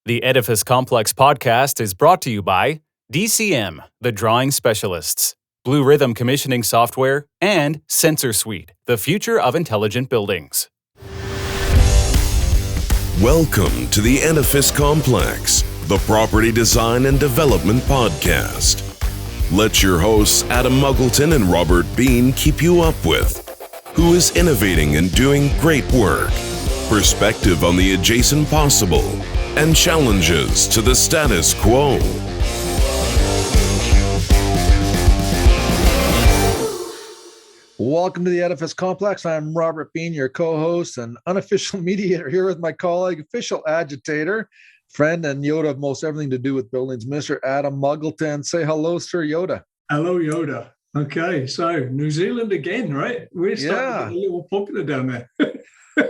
The Edifice Complex podcast is brought to you by DCM, the Drawing Specialists, Blue Rhythm Commissioning Software, and Sensor Suite, the future of intelligent buildings. Welcome to the Edifice Complex, the property design and development podcast. Let your hosts Adam Muggleton and Robert Bean keep you up with who is innovating and doing great work, perspective on the adjacent possible, and challenges to the status quo. Welcome to the Edifice Complex. I'm Robert Bean, your co-host and unofficial mediator, here with my colleague, official agitator, friend, and Yoda of most everything to do with buildings, Mr. Adam Muggleton. Say hello, Sir Yoda. Hello, Yoda. Okay, so New Zealand again, right? We're starting to get a little popular down there.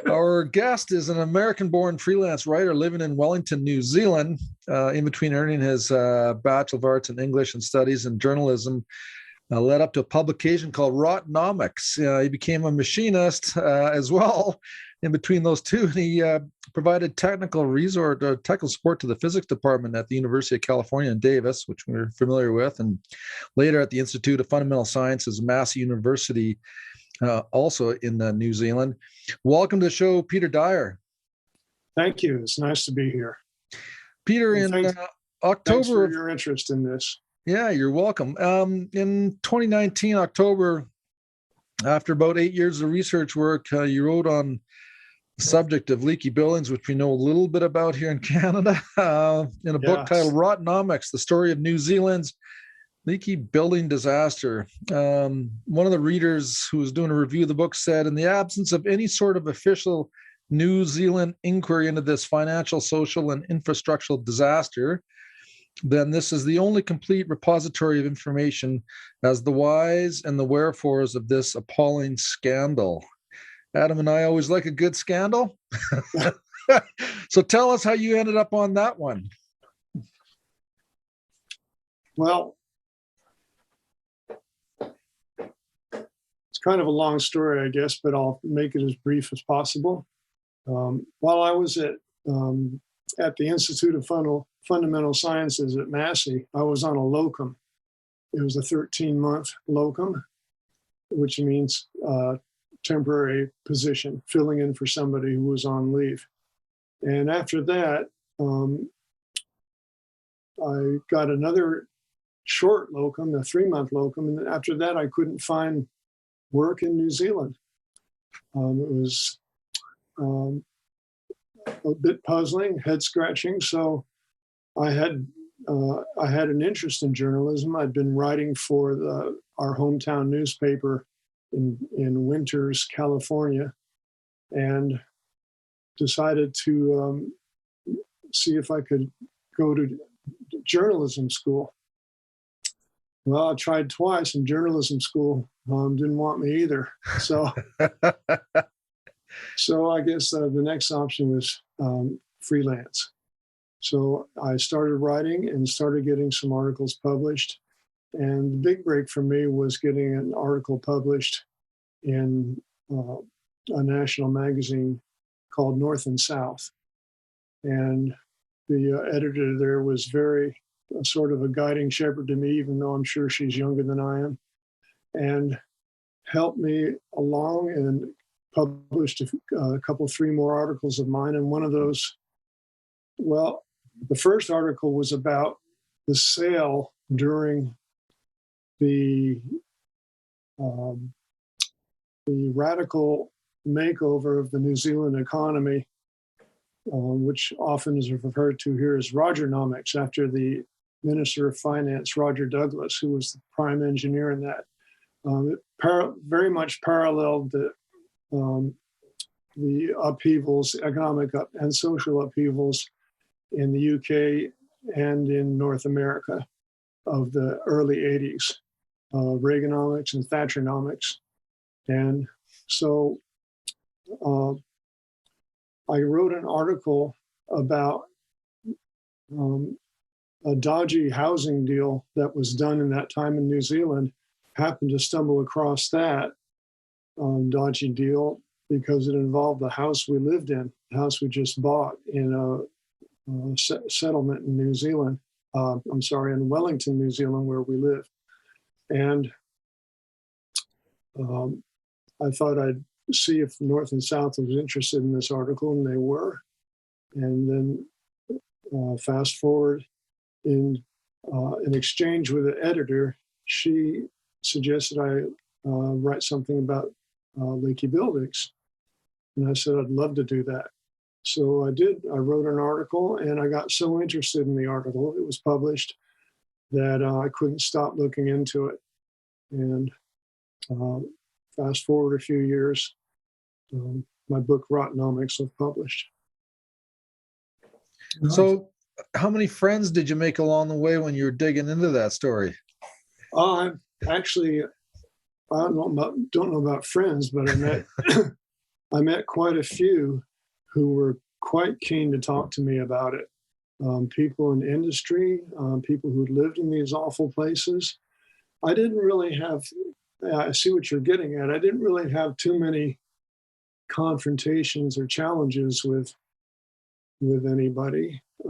Our guest is an American-born freelance writer living in Wellington, New Zealand, in between earning his Bachelor of Arts in English and Studies in Journalism, led up to a publication called Rottenomics. He became a machinist as well. In between those two, he provided technical support to the physics department at the University of California in Davis, which we're familiar with, and later at the Institute of Fundamental Sciences, Massey University, also in New Zealand. Welcome to the show, Peter Dyer. Thank you. It's nice to be here. Peter, in October... Thanks for your interest in this. Yeah, you're welcome. In 2019, October, after about 8 years of research work, you wrote on the subject of leaky buildings, which we know a little bit about here in Canada, in a book titled Rottenomics, The Story of New Zealand's Leaky Building Disaster. One of the readers who was doing a review of the book said, in the absence of any sort of official New Zealand inquiry into this financial, social, and infrastructural disaster, then this is the only complete repository of information as the whys and the wherefores of this appalling scandal. Adam and I always like a good scandal. So tell us how you ended up on that one. Well, it's kind of a long story, I guess, but I'll make it as brief as possible. While I was at the Institute of Fundamental Sciences at Massey, I was on a locum. It was a 13-month locum, which means temporary position, filling in for somebody who was on leave. And after that, I got another short locum, a 3-month locum, and after that, I couldn't find work in New Zealand. It was a bit puzzling, head-scratching. So I had an interest in journalism. I'd been writing for our hometown newspaper in Winters, California, and decided to see if I could go to journalism school. Well, I tried twice, and journalism school didn't want me either. So, so I guess the next option was freelance. So I started writing and started getting some articles published. And the big break for me was getting an article published in a national magazine called North and South. And the editor there was very sort of a guiding shepherd to me, even though I'm sure she's younger than I am, and helped me along and published a couple, 3 more articles of mine. And one of those, well, the first article was about the sale during the radical makeover of the New Zealand economy, which often is referred to here as Rottenomics, after the Minister of Finance, Roger Douglas, who was the prime engineer in that. It very much paralleled the upheavals, economic and social upheavals in the UK and in North America of the early 80s, Reaganomics and Thatcheronomics. And so I wrote an article about a dodgy housing deal that was done in that time in New Zealand. Happened to stumble across that dodgy deal because it involved the house we lived in, the house we just bought in settlement in New Zealand. In Wellington, New Zealand, where we live. And I thought I'd see if North and South was interested in this article, and they were. And then fast forward, in exchange with the editor, she suggested I write something about leaky buildings. And I said, I'd love to do that. So I did. I wrote an article, and I got so interested in the article, it was published, that I couldn't stop looking into it. And fast forward a few years, my book Rottenomics was published. So how many friends did you make along the way when you were digging into that story? Actually, I don't know about friends, but I met quite a few who were quite keen to talk to me about it. People in industry, people who lived in these awful places. I didn't really have, I see what you're getting at. I didn't really have too many confrontations or challenges with anybody. It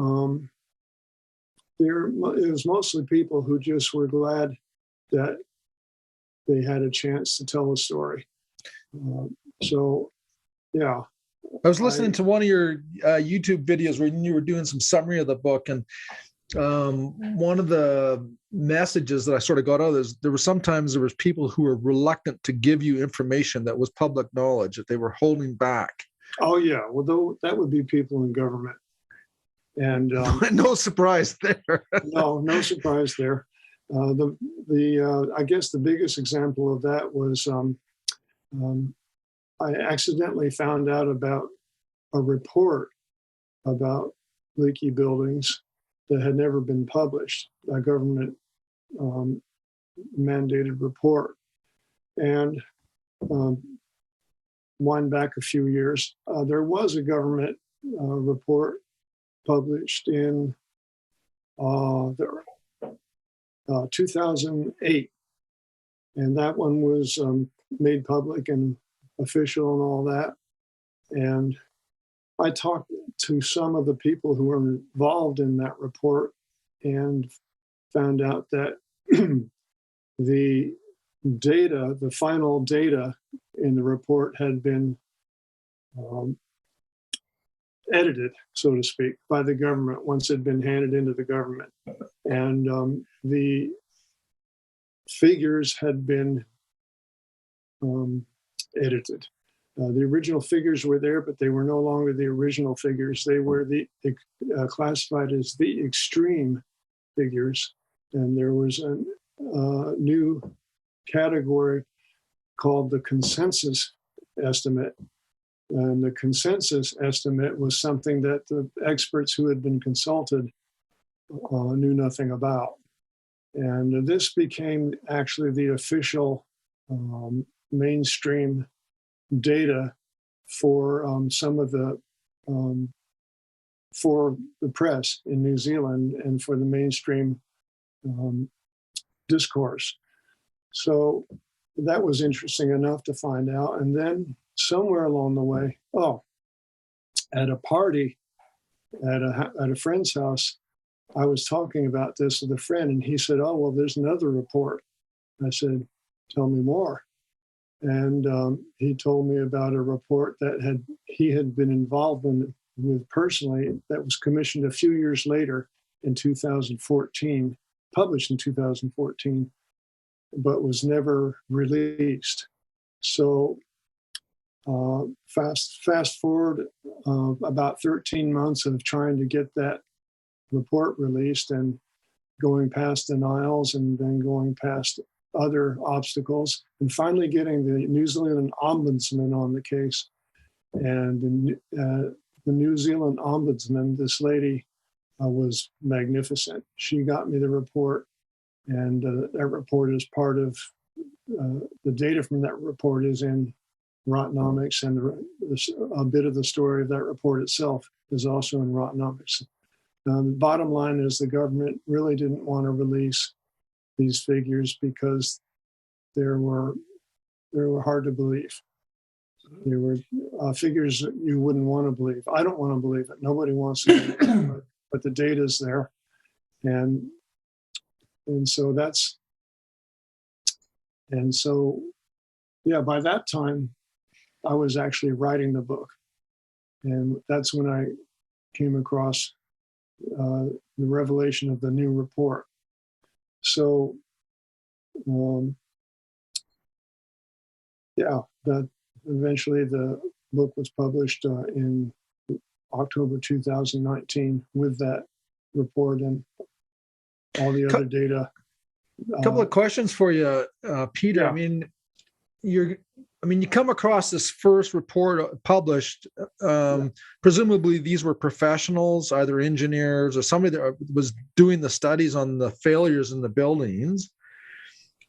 was mostly people who just were glad that they had a chance to tell a story. Yeah. I was listening to one of your YouTube videos where you were doing some summary of the book, and one of the messages that I sort of got out of this, there was people who were reluctant to give you information that was public knowledge, that they were holding back. Oh yeah, well that would be people in government, and no surprise there. no surprise there. I guess the biggest example of that was I accidentally found out about a report about leaky buildings that had never been published, a government mandated report. And wind back a few years, there was a government report published in 2008. And that one was made public and official and all that. And I talked to some of the people who were involved in that report and found out that the data, the final data in the report had been edited, so to speak, by the government once it had been handed into the government. And the figures had been edited. The original figures were there, but they were no longer the original figures. They were classified as the extreme figures. And there was a new category called the consensus estimate. And the consensus estimate was something that the experts who had been consulted knew nothing about. And this became actually the official mainstream data for some of the for the press in New Zealand and for the mainstream discourse. So that was interesting enough to find out. And then somewhere along the way, at a party at a friend's house, I was talking about this with a friend, and he said, "Oh, well, there's another report." I said, "Tell me more." And he told me about a report that he had been involved with personally, that was commissioned a few years later in 2014, published in 2014, but was never released. So fast forward about 13 months of trying to get that report released and going past denials and then going past other obstacles, and finally getting the New Zealand Ombudsman on the case. And the New Zealand Ombudsman, this lady, was magnificent. She got me the report, and that report is part of the data from that report is in Rottenomics, and a bit of the story of that report itself is also in Rottenomics. The bottom line is the government really didn't want to release these figures because they were hard to believe. They were figures that you wouldn't want to believe. I don't want to believe it. Nobody wants to believe it, but the data's there. And so by that time, I was actually writing the book. And that's when I came across the revelation of the new report. So, that eventually the book was published in October 2019 with that report and all the other data. A couple of questions for you, Peter. Yeah. I mean, you come across this first report published. Presumably, these were professionals, either engineers or somebody that was doing the studies on the failures in the buildings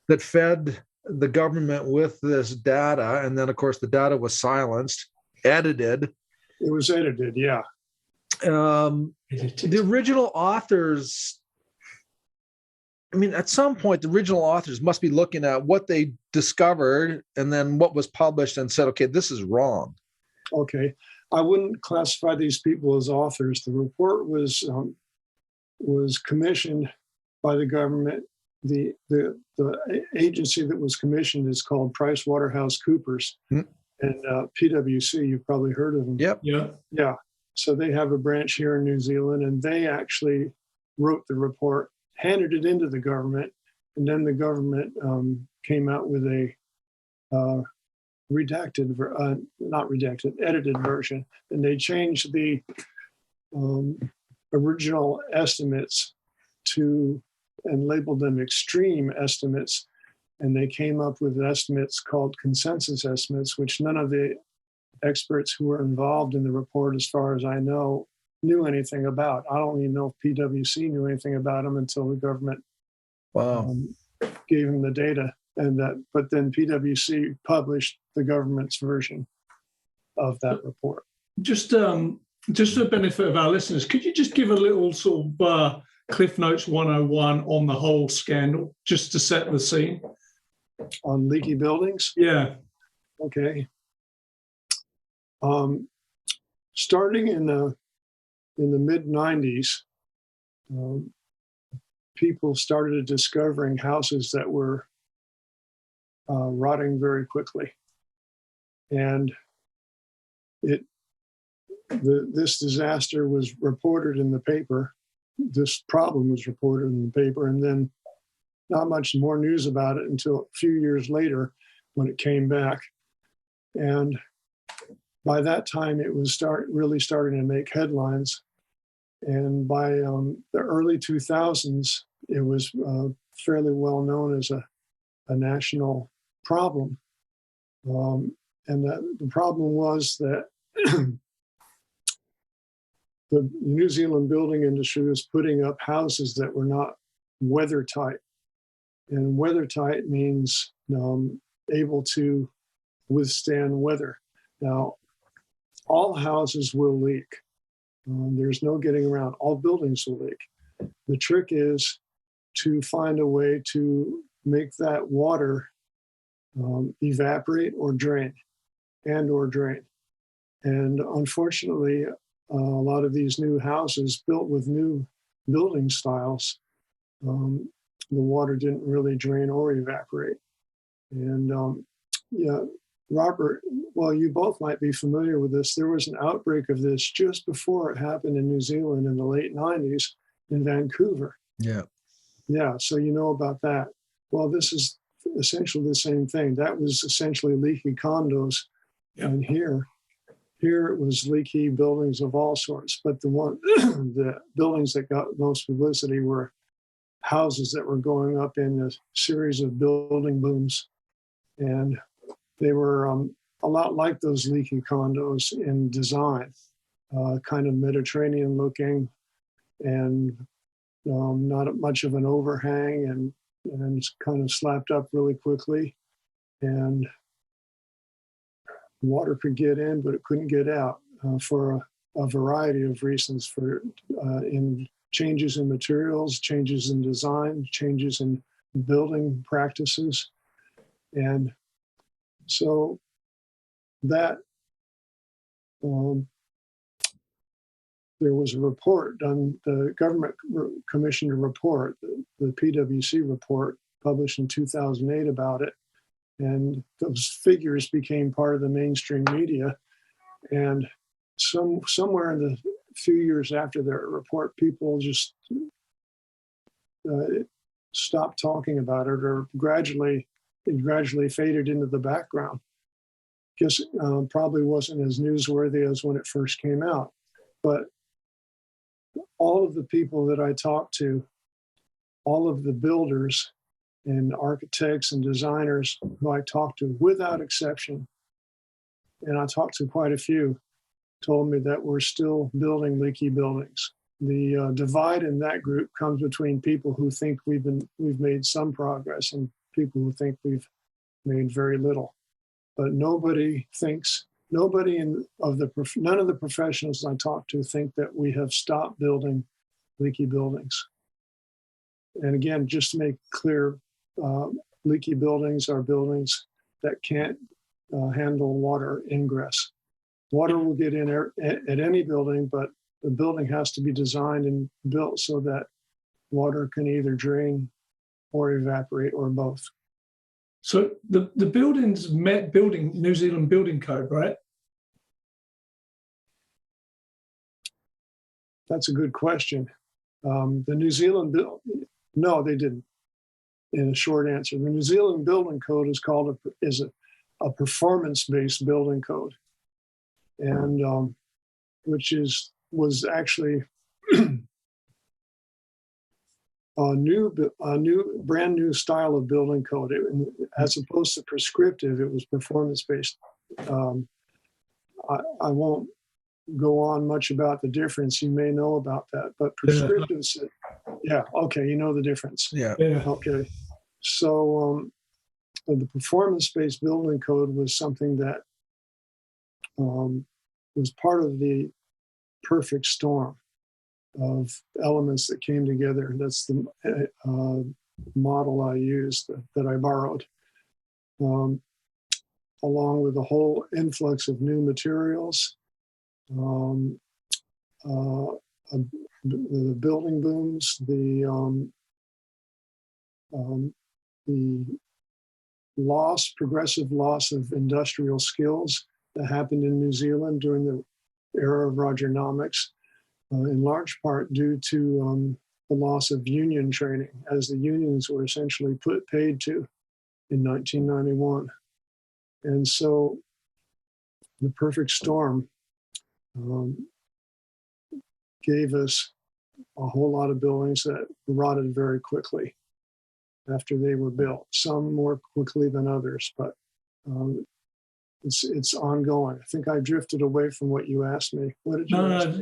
that fed the government with this data. And then, of course, the data was silenced, edited. It was edited, yeah. The original authors, at some point, the original authors must be looking at what they discovered and then what was published and said, okay, this is wrong. Okay. I wouldn't classify these people as authors. The report was commissioned by the government. The agency that was commissioned is called PricewaterhouseCoopers, and PwC. You've probably heard of them. Yep. Yeah. So they have a branch here in New Zealand, and they actually wrote the report, handed it into the government, and then the government came out with a edited version, and they changed the original estimates and labeled them extreme estimates, and they came up with estimates called consensus estimates, which none of the experts who were involved in the report, as far as I know, knew anything about. I don't even know if PwC knew anything about them until the government gave them the data. But then PwC published the government's version of that report. Just for the benefit of our listeners, could you just give a little sort of Cliff Notes 101 on the whole scandal, just to set the scene? On leaky buildings? Yeah. Okay. Starting in the mid-90s, people started discovering houses that were rotting very quickly. And this disaster was reported in the paper. This problem was reported in the paper, and then not much more news about it until a few years later when it came back. And by that time, it was really starting to make headlines. And by the early 2000s, it was fairly well known as a national problem. And the problem was that the New Zealand building industry was putting up houses that were not weather tight. And weather tight means able to withstand weather. Now, all houses will leak. There's no getting around. All buildings will leak. The trick is to find a way to make that water evaporate or drain. And unfortunately, a lot of these new houses built with new building styles, the water didn't really drain or evaporate. And Robert, well, you both might be familiar with this. There was an outbreak of this just before it happened in New Zealand in the late 90s in Vancouver. Yeah. Yeah, so you know about that. Well, this is essentially the same thing. That was essentially leaky condos. Yeah. And here it was leaky buildings of all sorts. But the buildings that got most publicity were houses that were going up in a series of building booms. And they were a lot like those leaky condos in design, kind of Mediterranean looking, and not much of an overhang, and kind of slapped up really quickly. And water could get in, but it couldn't get out for a variety of reasons, in changes in materials, changes in design, changes in building practices. And so that there was a report done, the government commissioned a report, the PwC report published in 2008 about it. And those figures became part of the mainstream media. And somewhere in the few years after that report, people just stopped talking about it, or it gradually faded into the background. Guess probably wasn't as newsworthy as when it first came out. But all of the people that I talked to, all of the builders and architects and designers who I talked to, without exception, and I talked to quite a few, told me that we're still building leaky buildings. The divide in that group comes between people who think we've made some progress and people who think we've made very little. But none of the professionals I talked to think that we have stopped building leaky buildings. And again, just to make clear, leaky buildings are buildings that can't handle water ingress. Water will get in at any building, but the building has to be designed and built so that water can either drain or evaporate or both. So the buildings met New Zealand building code, right? That's a good question. The New Zealand no, they didn't. In a short answer, the New Zealand building code is called a performance-based building code, and which was actually a brand new style of building code. As opposed to prescriptive, it was performance-based. I won't go on much about the difference. You may know about that, but prescriptive, yeah, okay, you know the difference. Yeah. Okay. So the performance-based building code was something that was part of the perfect storm of elements that came together. That's the model I used, that I borrowed, along with a whole influx of new materials, the building booms, the progressive loss of industrial skills that happened in New Zealand during the era of Rottenomics, in large part due to the loss of union training, as the unions were essentially paid to in 1991. And so the perfect storm gave us a whole lot of buildings that rotted very quickly after they were built, some more quickly than others, but it's ongoing. I think I drifted away from what you asked me. What did you ask me?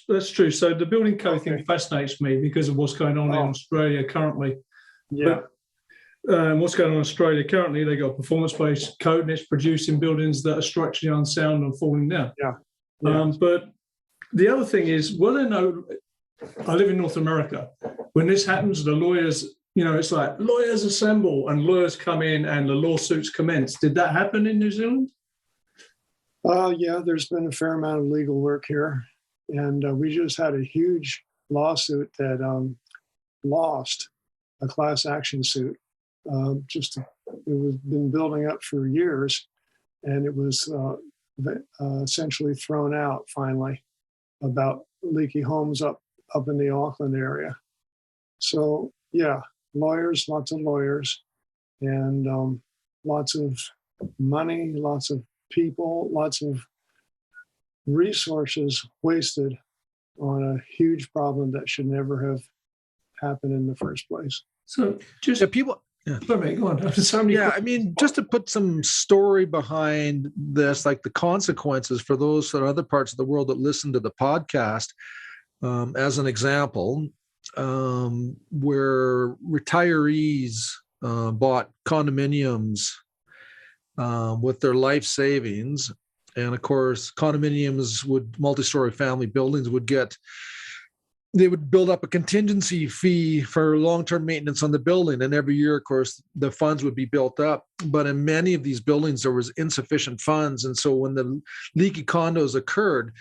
That's true. So the building code thing fascinates me because of what's going on in Australia currently. Yeah. What's going on in Australia currently, they got a performance-based code and it's producing buildings that are structurally unsound and falling down. Yeah. But the other thing is, I live in North America. When this happens, the lawyers, it's like lawyers assemble and lawyers come in and the lawsuits commence. Did that happen in New Zealand? Yeah, there's been a fair amount of legal work here. And we just had a huge lawsuit that lost, a class action suit. It was been building up for years, and it was essentially thrown out finally, about leaky homes up in the Auckland area. So yeah, lots of lawyers, and lots of money, lots of people, lots of resources wasted on a huge problem that should never have happened in the first place. So just people. Yeah. Sorry, go on. I mean, just to put some story behind this, like the consequences for those in other parts of the world that listen to the podcast, as an example, where retirees bought condominiums with their life savings. And of course, condominiums multi-story family buildings would get they would build up a contingency fee for long-term maintenance on the building. And every year, of course, the funds would be built up. But in many of these buildings, there was insufficient funds. And so when the leaky condos occurred,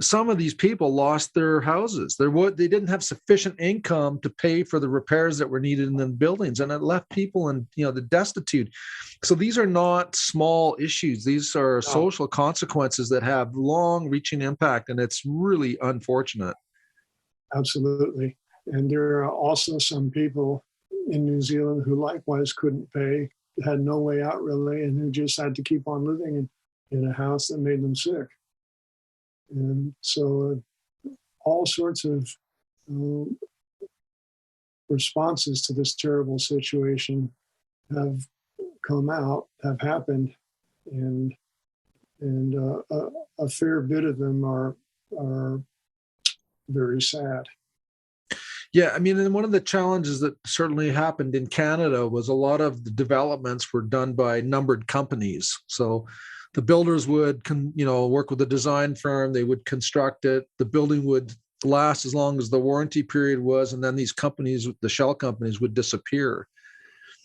some of these people lost their houses. They didn't have sufficient income to pay for the repairs that were needed in the buildings, and it left people in, the destitute. So these are not small issues. These are social consequences that have long-reaching impact, and it's really unfortunate. Absolutely. And there are also some people in New Zealand who likewise couldn't pay, had no way out really, and who just had to keep on living in a house that made them sick. And so all sorts of responses to this terrible situation have have happened, and a fair bit of them are very sad. Yeah, I mean, and one of the challenges that certainly happened in Canada was a lot of the developments were done by numbered companies. So the builders would, work with a design firm. They would construct it. The building would last as long as the warranty period was, and then these companies, the shell companies, would disappear.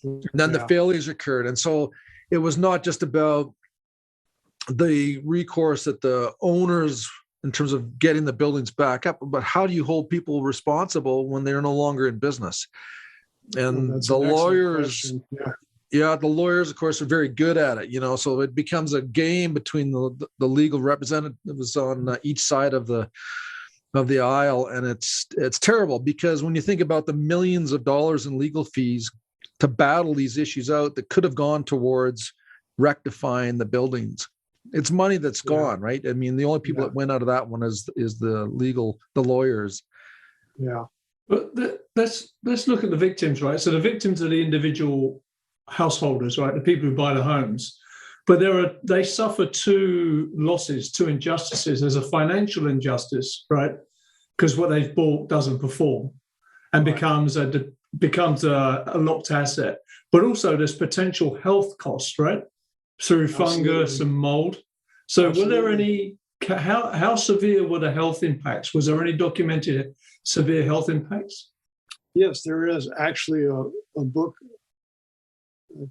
And then the failures occurred, and so it was not just about the recourse that the owners, in terms of getting the buildings back up, but how do you hold people responsible when they're no longer in business? And the lawyers. Yeah, the lawyers, of course, are very good at it, so it becomes a game between the legal representatives on each side of the aisle, and it's terrible, because when you think about the millions of dollars in legal fees to battle these issues out that could have gone towards rectifying the buildings, it's money that's gone, right? I mean, the only people that went out of that one is the lawyers. Yeah, but let's look at the victims, right? So the victims are the individual householders, right? The people who buy the homes, but they suffer two losses, two injustices. There's a financial injustice, right? Because what they've bought doesn't perform and becomes a locked asset. But also there's potential health costs, right? Through fungus and mold. So were there any? How severe were the health impacts? Was there any documented severe health impacts? Yes, there is actually a book.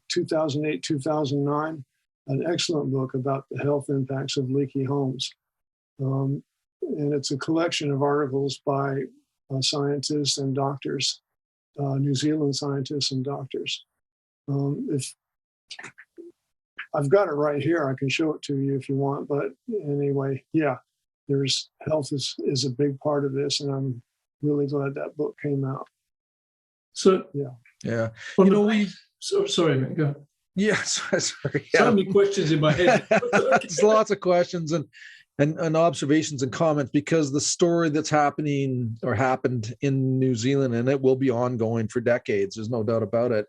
2008, 2009, an excellent book about the health impacts of leaky homes. And it's a collection of articles by scientists and doctors, New Zealand scientists and doctors. If I've got it right here, I can show it to you if you want. But anyway, there's health is a big part of this, and I'm really glad that book came out. So yeah. Sorry, mate, go ahead. Yeah, sorry. So many questions in my head. There's lots of questions and observations and comments, because the story that's happening or happened in New Zealand, and it will be ongoing for decades, there's no doubt about it,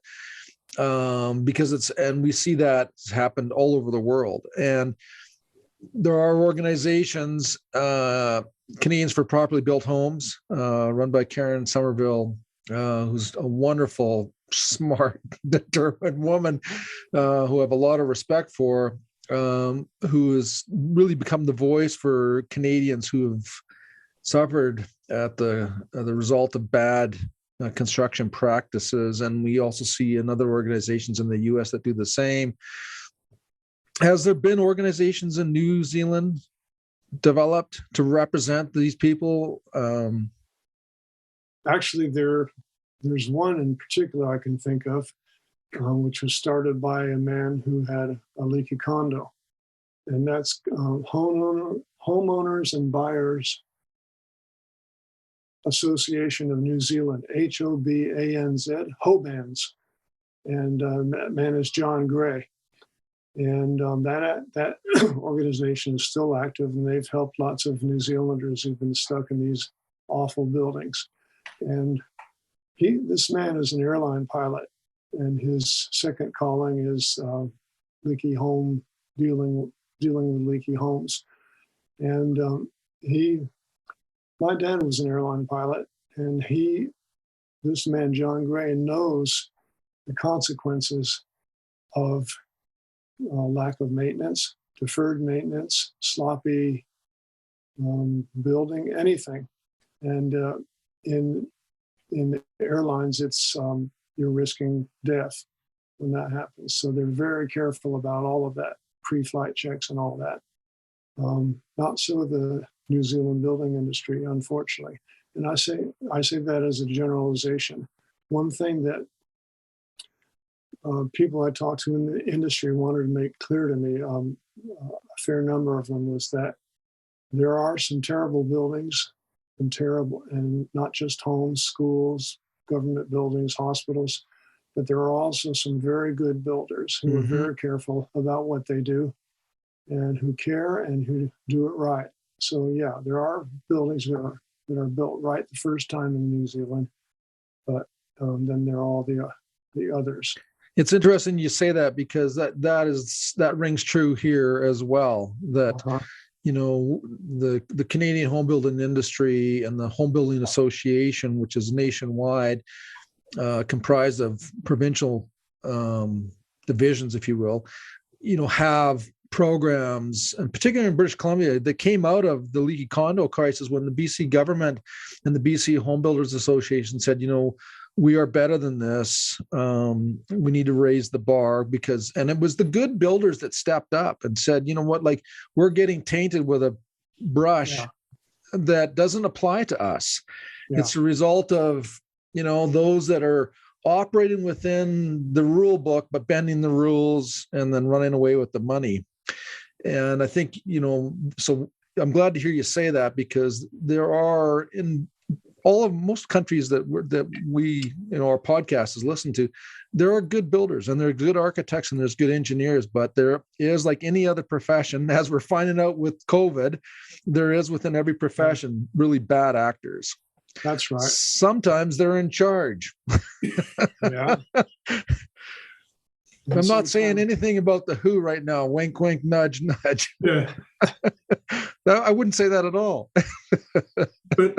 because we see that it's happened all over the world. And there are organizations, Canadians for Properly Built Homes, run by Karen Somerville, who's a wonderful, smart, determined woman who I have a lot of respect for, who has really become the voice for Canadians who have suffered at the result of bad construction practices. And we also see in other organizations in the U.S. that do the same. Has there been organizations in New Zealand developed to represent these people? Actually, there's one in particular I can think of, which was started by a man who had a leaky condo. And that's Homeowners and Buyers Association of New Zealand, HOBANZ, HOBANZ. And that man is John Gray. And that organization is still active, and they've helped lots of New Zealanders who've been stuck in these awful buildings. And this man is an airline pilot, and his second calling is leaky home, dealing with leaky homes. And my dad was an airline pilot, and this man, John Gray, knows the consequences of lack of maintenance, deferred maintenance, sloppy building, anything. And in the airlines, it's you're risking death when that happens. So they're very careful about all of that, pre-flight checks and all that. Not so the New Zealand building industry, unfortunately. And I say that as a generalization. One thing that people I talked to in the industry wanted to make clear to me, a fair number of them, was that there are some terrible buildings and not just homes, schools, government buildings, hospitals, but there are also some very good builders who are very careful about what they do and who care and who do it right. So yeah, there are buildings that are built right the first time in New Zealand, but then there are all the others. It's interesting you say that, because that rings true here as well. That the Canadian home building industry and the Home Building Association, which is nationwide, comprised of provincial divisions, if you will, have programs, and particularly in British Columbia, that came out of the Leaky condo crisis, when the BC government and the BC Home Builders Association said, we are better than this. We need to raise the bar, and it was the good builders that stepped up and said, we're getting tainted with a brush that doesn't apply to us. Yeah. It's a result of, those that are operating within the rule book, but bending the rules and then running away with the money. And I think, so I'm glad to hear you say that, because there are, in most countries that we our podcast is listened to, there are good builders and there are good architects and there's good engineers, but there is, like any other profession, as we're finding out with COVID, there is within every profession really bad actors. That's right. Sometimes they're in charge. Yeah. I'm not saying anything about the Who right now. Wink, wink, nudge, nudge. Yeah. I wouldn't say that at all. But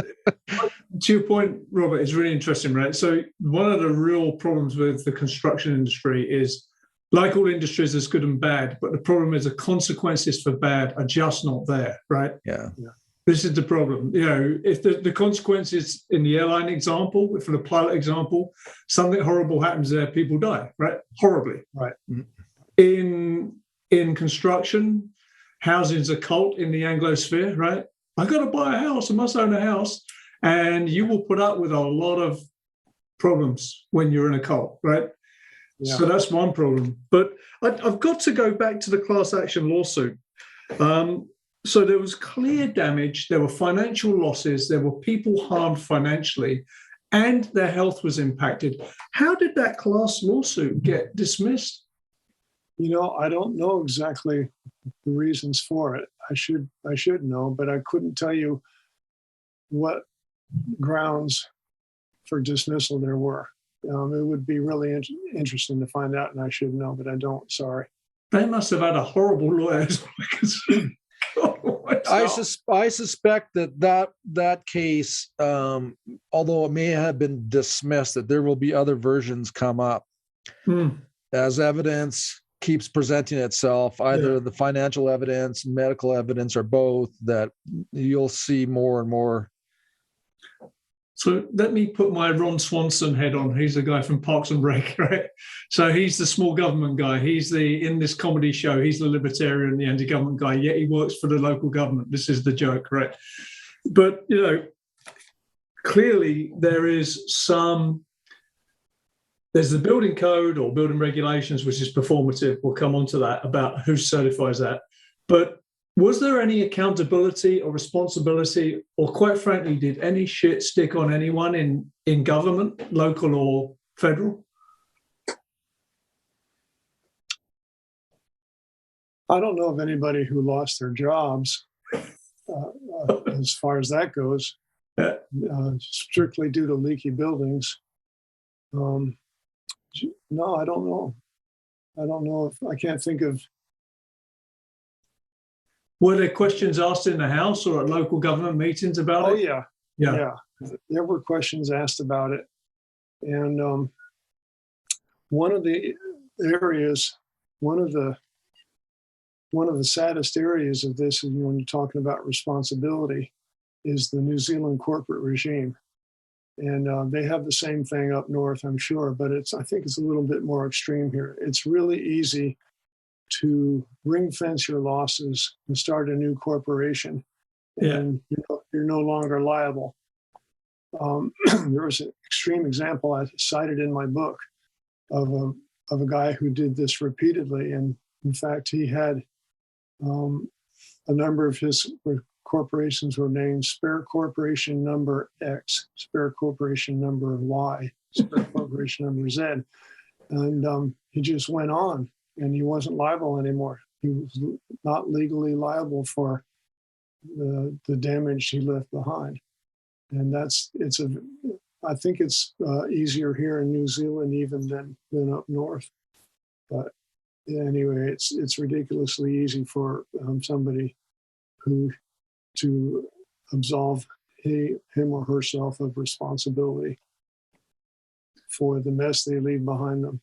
to your point, Robert, it's really interesting, right? So one of the real problems with the construction industry is, like all industries, there's good and bad, but the problem is the consequences for bad are just not there, right? Yeah. This is the problem. If the consequences in the airline example, for the pilot example, something horrible happens there, people die, right? Horribly. Right. In construction, housing's a cult in the Anglosphere, right? I got to buy a house, I must own a house. And you will put up with a lot of problems when you're in a cult, right? Yeah. So that's one problem. But I've got to go back to the class action lawsuit. So there was clear damage, there were financial losses, there were people harmed financially, and their health was impacted. How did that class lawsuit get dismissed? I don't know exactly the reasons for it. I should know, but I couldn't tell you what grounds for dismissal there were. It would be really interesting to find out, and I should know, but I don't. Sorry. They must have had a horrible lawyer. I suspect that case, although it may have been dismissed, that there will be other versions come up as evidence keeps presenting itself, either the financial evidence, medical evidence, or both, that you'll see more and more. So let me put my Ron Swanson head on. He's the guy from Parks and Rec, right? So he's the small government guy. He's in this comedy show, he's the libertarian, the anti-government guy, yet he works for the local government. This is the joke, right? But, clearly there's the building code or building regulations, which is performative. We'll come on to that, about who certifies that. But was there any accountability or responsibility, or quite frankly, did any shit stick on anyone in government, local or federal? I don't know of anybody who lost their jobs as far as that goes, strictly due to leaky buildings. No, I don't know. I can't think of. Were there questions asked in the House or at local government meetings about it? Oh, yeah. There were questions asked about it. And one of the saddest areas of this, when you're talking about responsibility, is the New Zealand corporate regime. And they have the same thing up north, I'm sure, but I think it's a little bit more extreme here. It's really easy to ring fence your losses and start a new corporation, and you're no longer liable. There was an extreme example I cited in my book of a guy who did this repeatedly, and in fact, he had a number of his corporations were named Spare Corporation Number X, Spare Corporation Number Y, Spare Corporation Number Z. And he just went on, and he wasn't liable anymore. He was not legally liable for the damage he left behind. And I think it's easier here in New Zealand even than up north. But anyway, it's ridiculously easy for somebody to absolve him or herself of responsibility for the mess they leave behind them.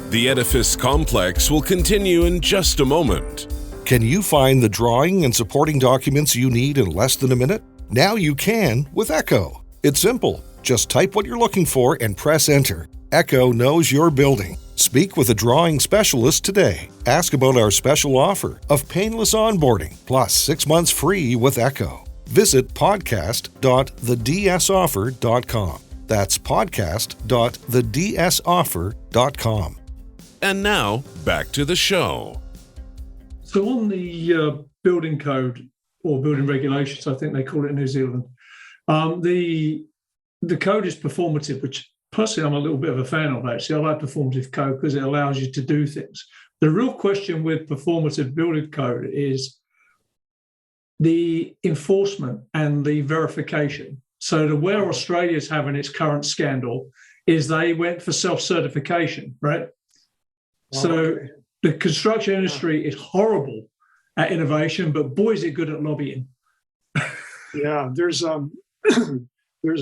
The Edifice Complex will continue in just a moment. Can you find the drawing and supporting documents you need in less than a minute? Now you can with Echo. It's simple. Just type what you're looking for and press enter. Echo knows your building. Speak with a drawing specialist today. Ask about our special offer of painless onboarding plus 6 months free with Echo. Visit podcast.thedsoffer.com. That's podcast.thedsoffer.com. And now, back to the show. So on the building code or building regulations, I think they call it in New Zealand, the code is performative, which personally I'm a little bit of a fan of, actually. I like performative code because it allows you to do things. The real question with performative building code is the enforcement and the verification. So where Australia's having its current scandal is they went for self-certification, right? So the construction industry is horrible at innovation, but boy, is it good at lobbying. Yeah, there's a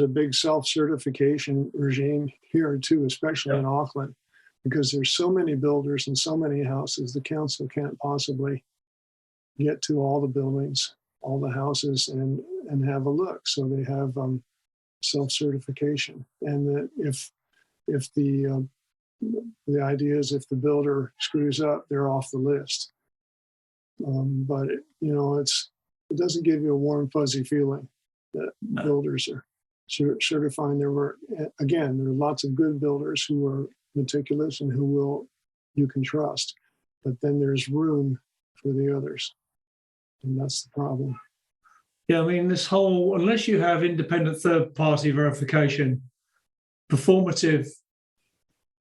big self-certification regime here too, especially in Auckland, because there's so many builders and so many houses, the council can't possibly get to all the buildings, all the houses, and have a look. So they have self-certification, and that if the idea is if the builder screws up, they're off the list. But it doesn't give you a warm, fuzzy feeling that builders are certifying their work. Again, there are lots of good builders who are meticulous and who you can trust, but then there's room for the others, and that's the problem. Yeah, I mean, this whole, unless you have independent third-party verification,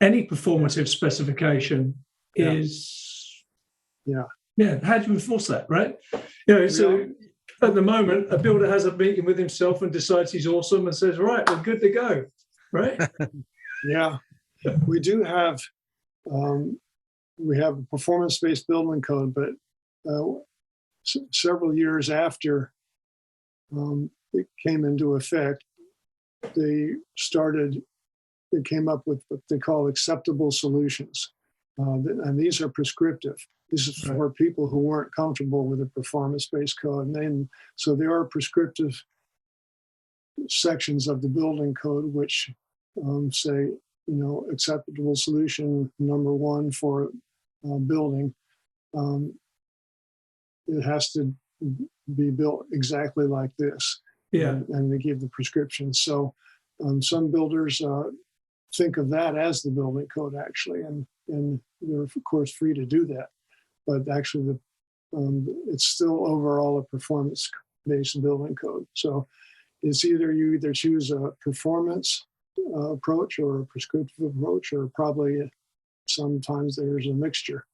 any performative specification is, how do you enforce that, right? So at the moment, a builder has a meeting with himself and decides he's awesome and says, right, we're good to go, right? Yeah, we do have, we have a performance-based building code, but several years after it came into effect, they came up with what they call acceptable solutions. And these are prescriptive. This is for people who weren't comfortable with a performance-based code. So there are prescriptive sections of the building code which say, acceptable solution number 1 for building. It has to be built exactly like this. Yeah. And they give the prescriptions. So some builders think of that as the building code, actually, and they're of course free to do that. But actually, it's still overall a performance-based building code. So it's you either choose a performance approach or a prescriptive approach, or probably sometimes there's a mixture.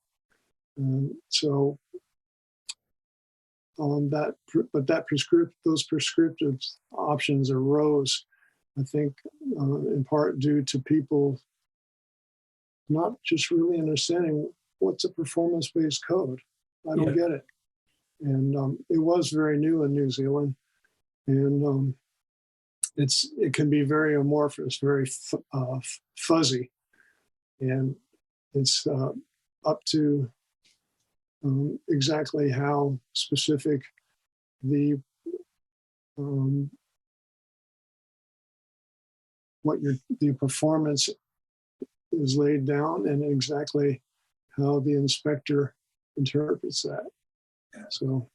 Those prescriptive options arose, I think, in part due to people not just really understanding what's a performance-based code. I don't get it. And it was very new in New Zealand, and it can be very amorphous, very fuzzy, and it's up to exactly how specific the the performance is laid down and exactly how the inspector interprets that. So,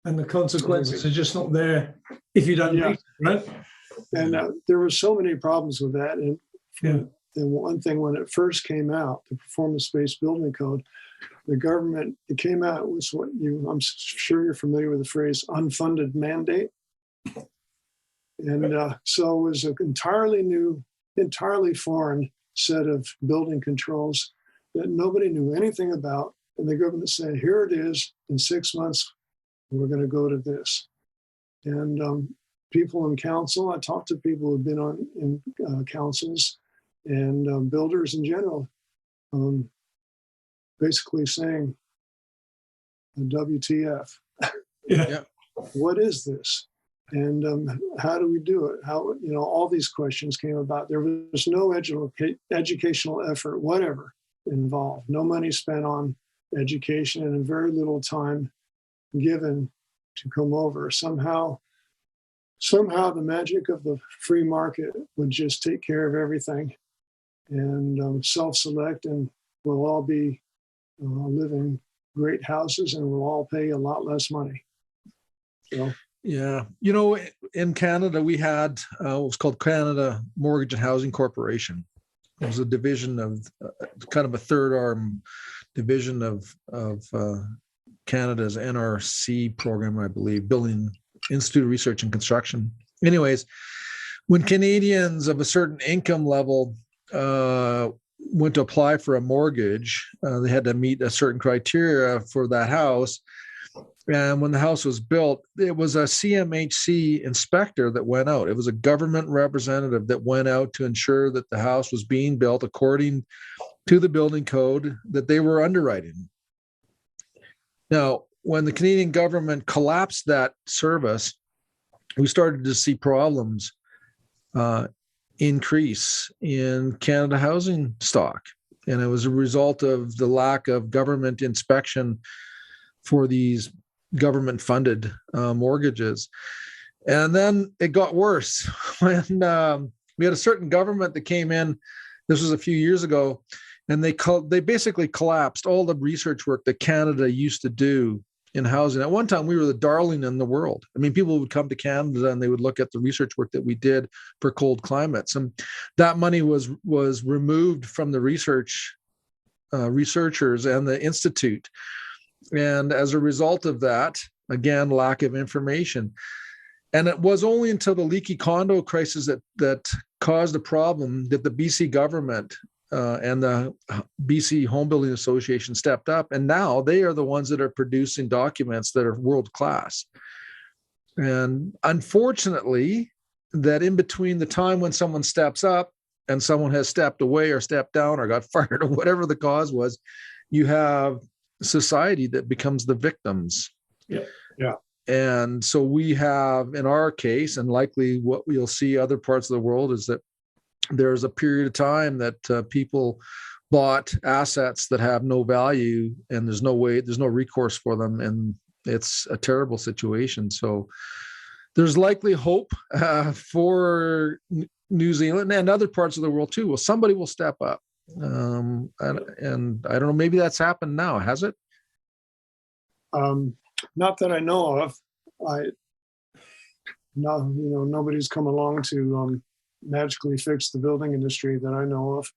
and the consequences are just not there if you don't Yeah. meet it, right? and there were so many problems with that. And Yeah. and one thing, when it first came out, the performance-based building code, the government, it came out with what I'm sure you're familiar with the phrase unfunded mandate. And so it was an entirely new, entirely foreign set of building controls that nobody knew anything about. And the government said, here it is, in 6 months, we're going to go to this. And people in council, I talked to people who've been in councils and builders in general, basically saying, WTF, Yeah. what is this? And how do we do it? How, all these questions came about. There was no educational effort, whatever, involved. No money spent on education and very little time given to come over. Somehow the magic of the free market would just take care of everything and self-select, and we'll all be living great houses and we'll all pay a lot less money. So. Yeah. In Canada, we had what was called Canada Mortgage and Housing Corporation. It was a division of kind of a third arm division of Canada's NRC program, I believe, Building Institute of Research and Construction. Anyways, when Canadians of a certain income level went to apply for a mortgage, they had to meet a certain criteria for that house. And when the house was built, it was a CMHC inspector that went out. It was a government representative that went out to ensure that the house was being built according to the building code that they were underwriting. Now, when the Canadian government collapsed that service, we started to see problems increase in Canada housing stock. And it was a result of the lack of government inspection for these government-funded mortgages. And then it got worse when we had a certain government that came in. This was a few years ago, and they basically collapsed all the research work that Canada used to do in housing. At one time, we were the darling in the world. I mean, people would come to Canada and they would look at the research work that we did for cold climates, and that money was removed from the researchers and the institute. And as a result of that, again, lack of information. And it was only until the Leaky condo crisis that caused a problem that the BC government and the BC Home Building Association stepped up. And now they are the ones that are producing documents that are world class. And unfortunately, that in between the time when someone steps up and someone has stepped away or stepped down or got fired or whatever the cause was, you have society that becomes the victims. Yeah. And so we have, in our case, and likely what we'll see other parts of the world, is that there's a period of time that people bought assets that have no value, and there's no recourse for them, and it's a terrible situation. So there's likely hope for New Zealand and other parts of the world too. Well, somebody will step up. And I don't know, maybe that's happened now. Has it? Not that I know of. Nobody's come along to magically fix the building industry that I know of.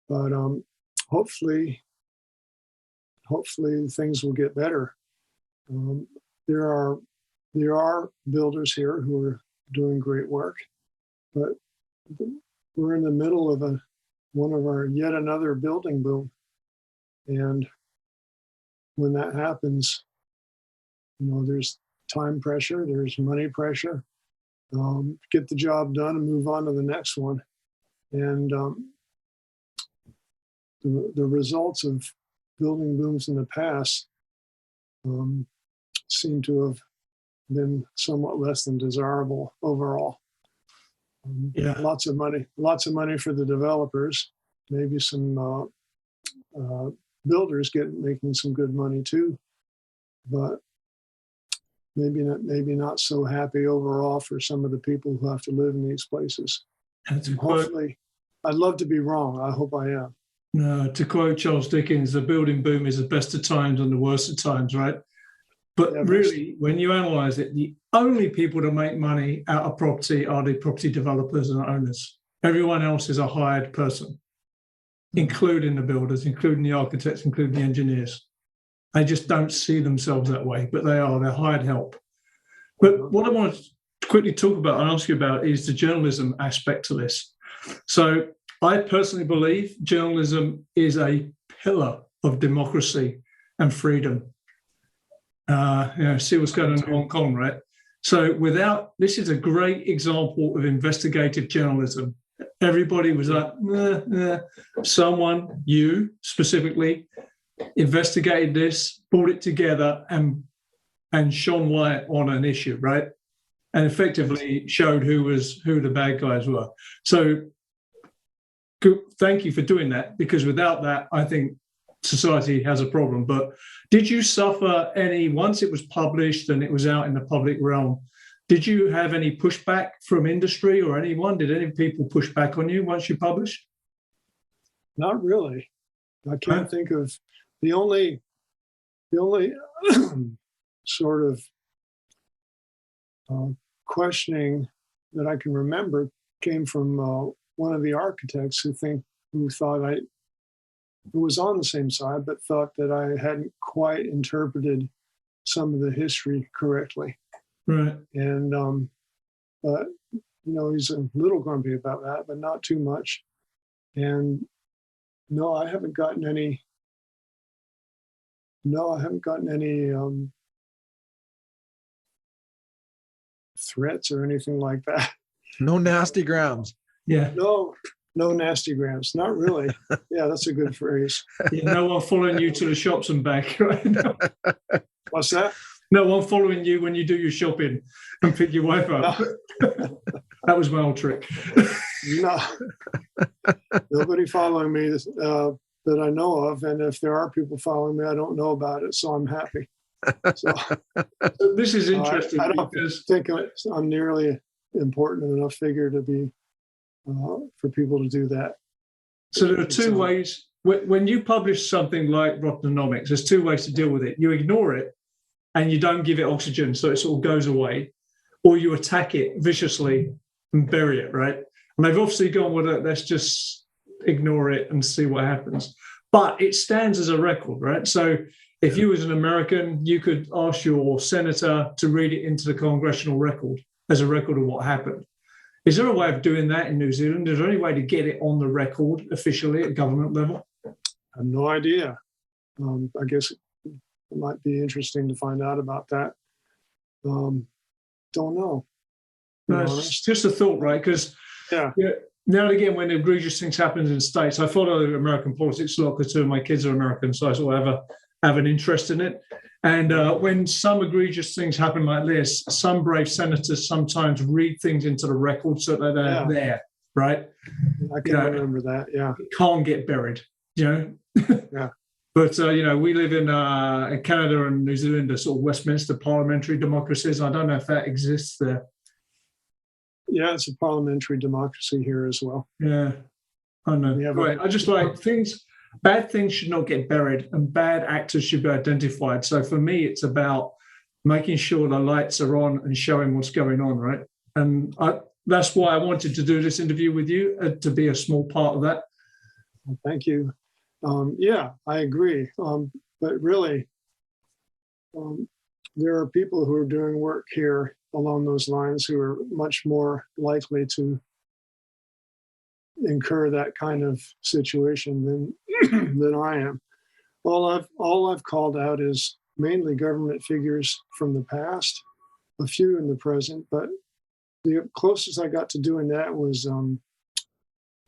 But hopefully things will get better. There are builders here who are doing great work, but we're in the middle of yet another building boom. And when that happens, there's time pressure, there's money pressure, get the job done and move on to the next one. And the results of building booms in the past seem to have been somewhat less than desirable overall. Lots of money for the developers, maybe some builders making some good money too, but maybe not so happy overall for some of the people who have to live in these places. And to Hopefully, I'd love to be wrong. I hope I am. To quote Charles Dickens, the building boom is the best of times and the worst of times, right? But really, when you analyze it, the only people that make money out of property are the property developers and owners. Everyone else is a hired person, including the builders, including the architects, including the engineers. They just don't see themselves that way, but they're hired help. But what I want to quickly talk about and ask you about is the journalism aspect to this. So I personally believe journalism is a pillar of democracy and freedom. See what's going on in Hong Kong, right? So this is a great example of investigative journalism. Everybody was like, someone, you specifically, investigated this, brought it together, and shone light on an issue, right? And effectively showed who the bad guys were. So thank you for doing that, because without that, I think society has a problem. But did you suffer any, once it was published and it was out in the public realm, did you have any pushback from industry or anyone? Did any people push back on you once you published? Not really. I can't think of the only sort of questioning that I can remember came from one of the architects who thought I was on the same side, but thought that I hadn't quite interpreted some of the history correctly. Right. And but he's a little grumpy about that, but not too much. And no, I haven't gotten any. Threats or anything like that. No nasty grams. Yeah. No nasty grams. Not really. Yeah, that's a good phrase. Yeah, no one following you to the shops and back, right? No. What's that? No one following you when you do your shopping and pick your wife up. No. That was my old trick. No. Nobody following me that I know of. And if there are people following me, I don't know about it. So I'm happy. So this is interesting. I don't think I'm nearly important enough figure to be for people to do that. So there are two ways. When you publish something like Rottenomics, there's two ways to deal with it. You ignore it and you don't give it oxygen, so it sort of goes away, or you attack it viciously and bury it, right? And they've obviously gone with it. Let's just ignore it and see what happens. But it stands as a record, right? So if you as an American, you could ask your senator to read it into the congressional record as a record of what happened. Is there a way of doing that in New Zealand? Is there any way to get it on the record officially at government level? I have no idea. I guess it might be interesting to find out about that. Don't know. No, it's just a thought, right? Because now and again, when egregious things happen in states, I follow American politics a lot because two of my kids are American, so I sort of have an interest in it. And when some egregious things happen like this, some brave senators sometimes read things into the record so that they're there, right? I can remember that, yeah. It can't get buried, Yeah. But, we live in Canada and New Zealand, are sort of Westminster parliamentary democracies. I don't know if that exists there. Yeah, it's a parliamentary democracy here as well. Yeah, I know. Right. I just like bad things should not get buried and bad actors should be identified. So for me, it's about making sure the lights are on and showing what's going on, right? And that's why I wanted to do this interview with you, to be a small part of that. Well, thank you. I agree. But really, there are people who are doing work here along those lines who are much more likely to incur that kind of situation than I am. All I've called out is mainly government figures from the past, a few in the present, but the closest I got to doing that was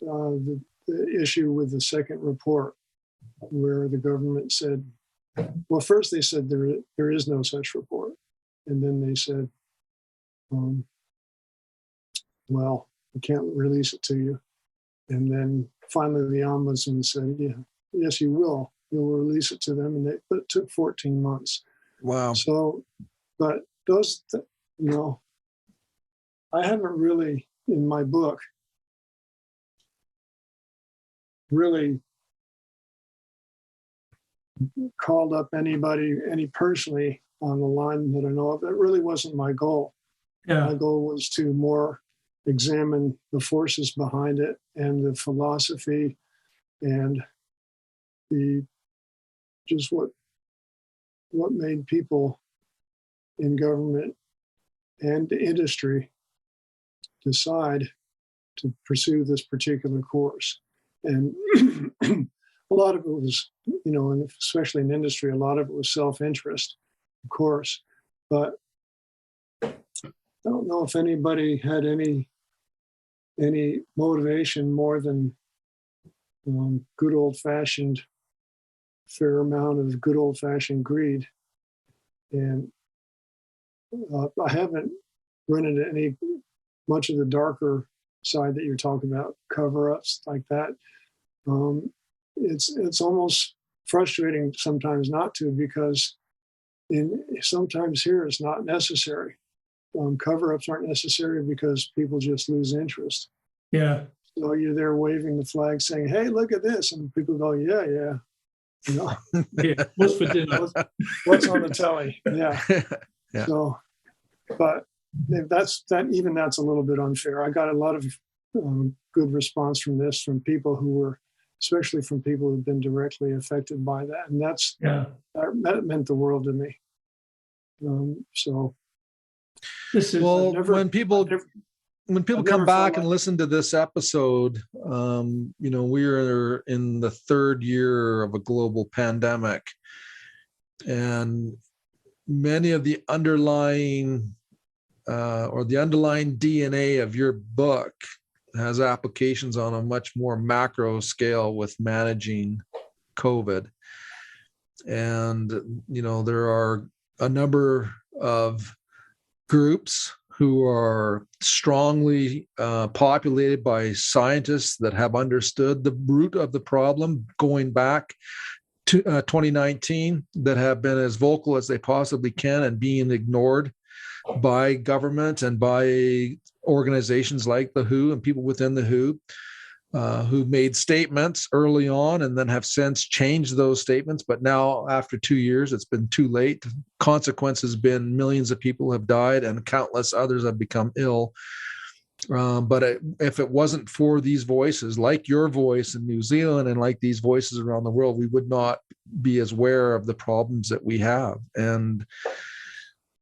the issue with the second report, where the government said, well, first they said there is no such report, and then they said, well, we can't release it to you. And then finally the ombudsman said, yes, you will. You'll release it to them. And it took 14 months. Wow. So, but those, I haven't really, in my book, really called up any personally on the line that I know of. That really wasn't my goal. Yeah. My goal was to more examine the forces behind it and the philosophy and just what made people in government and industry decide to pursue this particular course. And a lot of it was, and especially in industry, a lot of it was self-interest, of course. But I don't know if anybody had any motivation more than good old-fashioned, fair amount of good old-fashioned greed. And I haven't run into much of the darker side that you're talking about, cover-ups like that. It's almost frustrating sometimes not to, because sometimes here it's not necessary. Cover-ups aren't necessary because people just lose interest. Yeah. So you're there waving the flag saying, "Hey, look at this," and people go, "Yeah." Yeah. What's for dinner? What's on the telly? Yeah. Yeah. So, but that's a little bit unfair. I got a lot of good response from people especially from people who've been directly affected by that, and that meant the world to me. So, when people come back and listen to this episode, we are in the third year of a global pandemic, and many of the underlying DNA of your book has applications on a much more macro scale with managing COVID. And, there are a number of groups who are strongly populated by scientists that have understood the root of the problem going back to 2019, that have been as vocal as they possibly can and being ignored by government and by organizations like the WHO and people within the WHO who made statements early on and then have since changed those statements. But now, after 2 years, it's been too late. Consequence has been millions of people have died and countless others have become ill. But if it wasn't for these voices, like your voice in New Zealand and like these voices around the world, we would not be as aware of the problems that we have. And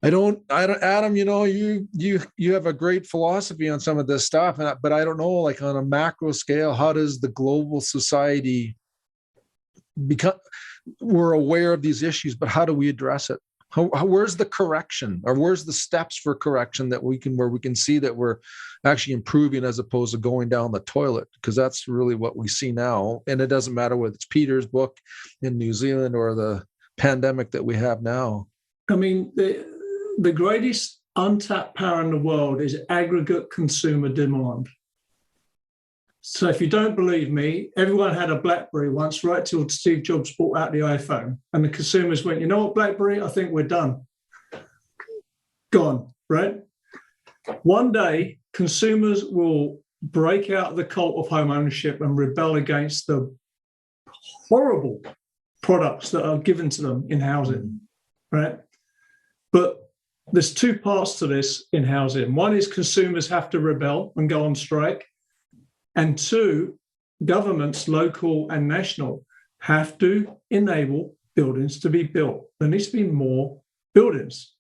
I don't, Adam, you have a great philosophy on some of this stuff, but I don't know, like on a macro scale, how does the global society become, we're aware of these issues, but how do we address it? Where's the correction, or where's the steps for correction where we can see that we're actually improving as opposed to going down the toilet? Because that's really what we see now. And it doesn't matter whether it's Peter's book in New Zealand or the pandemic that we have now. I mean, the greatest untapped power in the world is aggregate consumer demand. So if you don't believe me, everyone had a BlackBerry once, right till Steve Jobs brought out the iPhone. And the consumers went, "You know what, BlackBerry, I think we're done." Gone, right? One day, consumers will break out of the cult of home ownership and rebel against the horrible products that are given to them in housing, right? But there's two parts to this in housing. One is consumers have to rebel and go on strike. And two, governments, local and national, have to enable buildings to be built. There needs to be more buildings.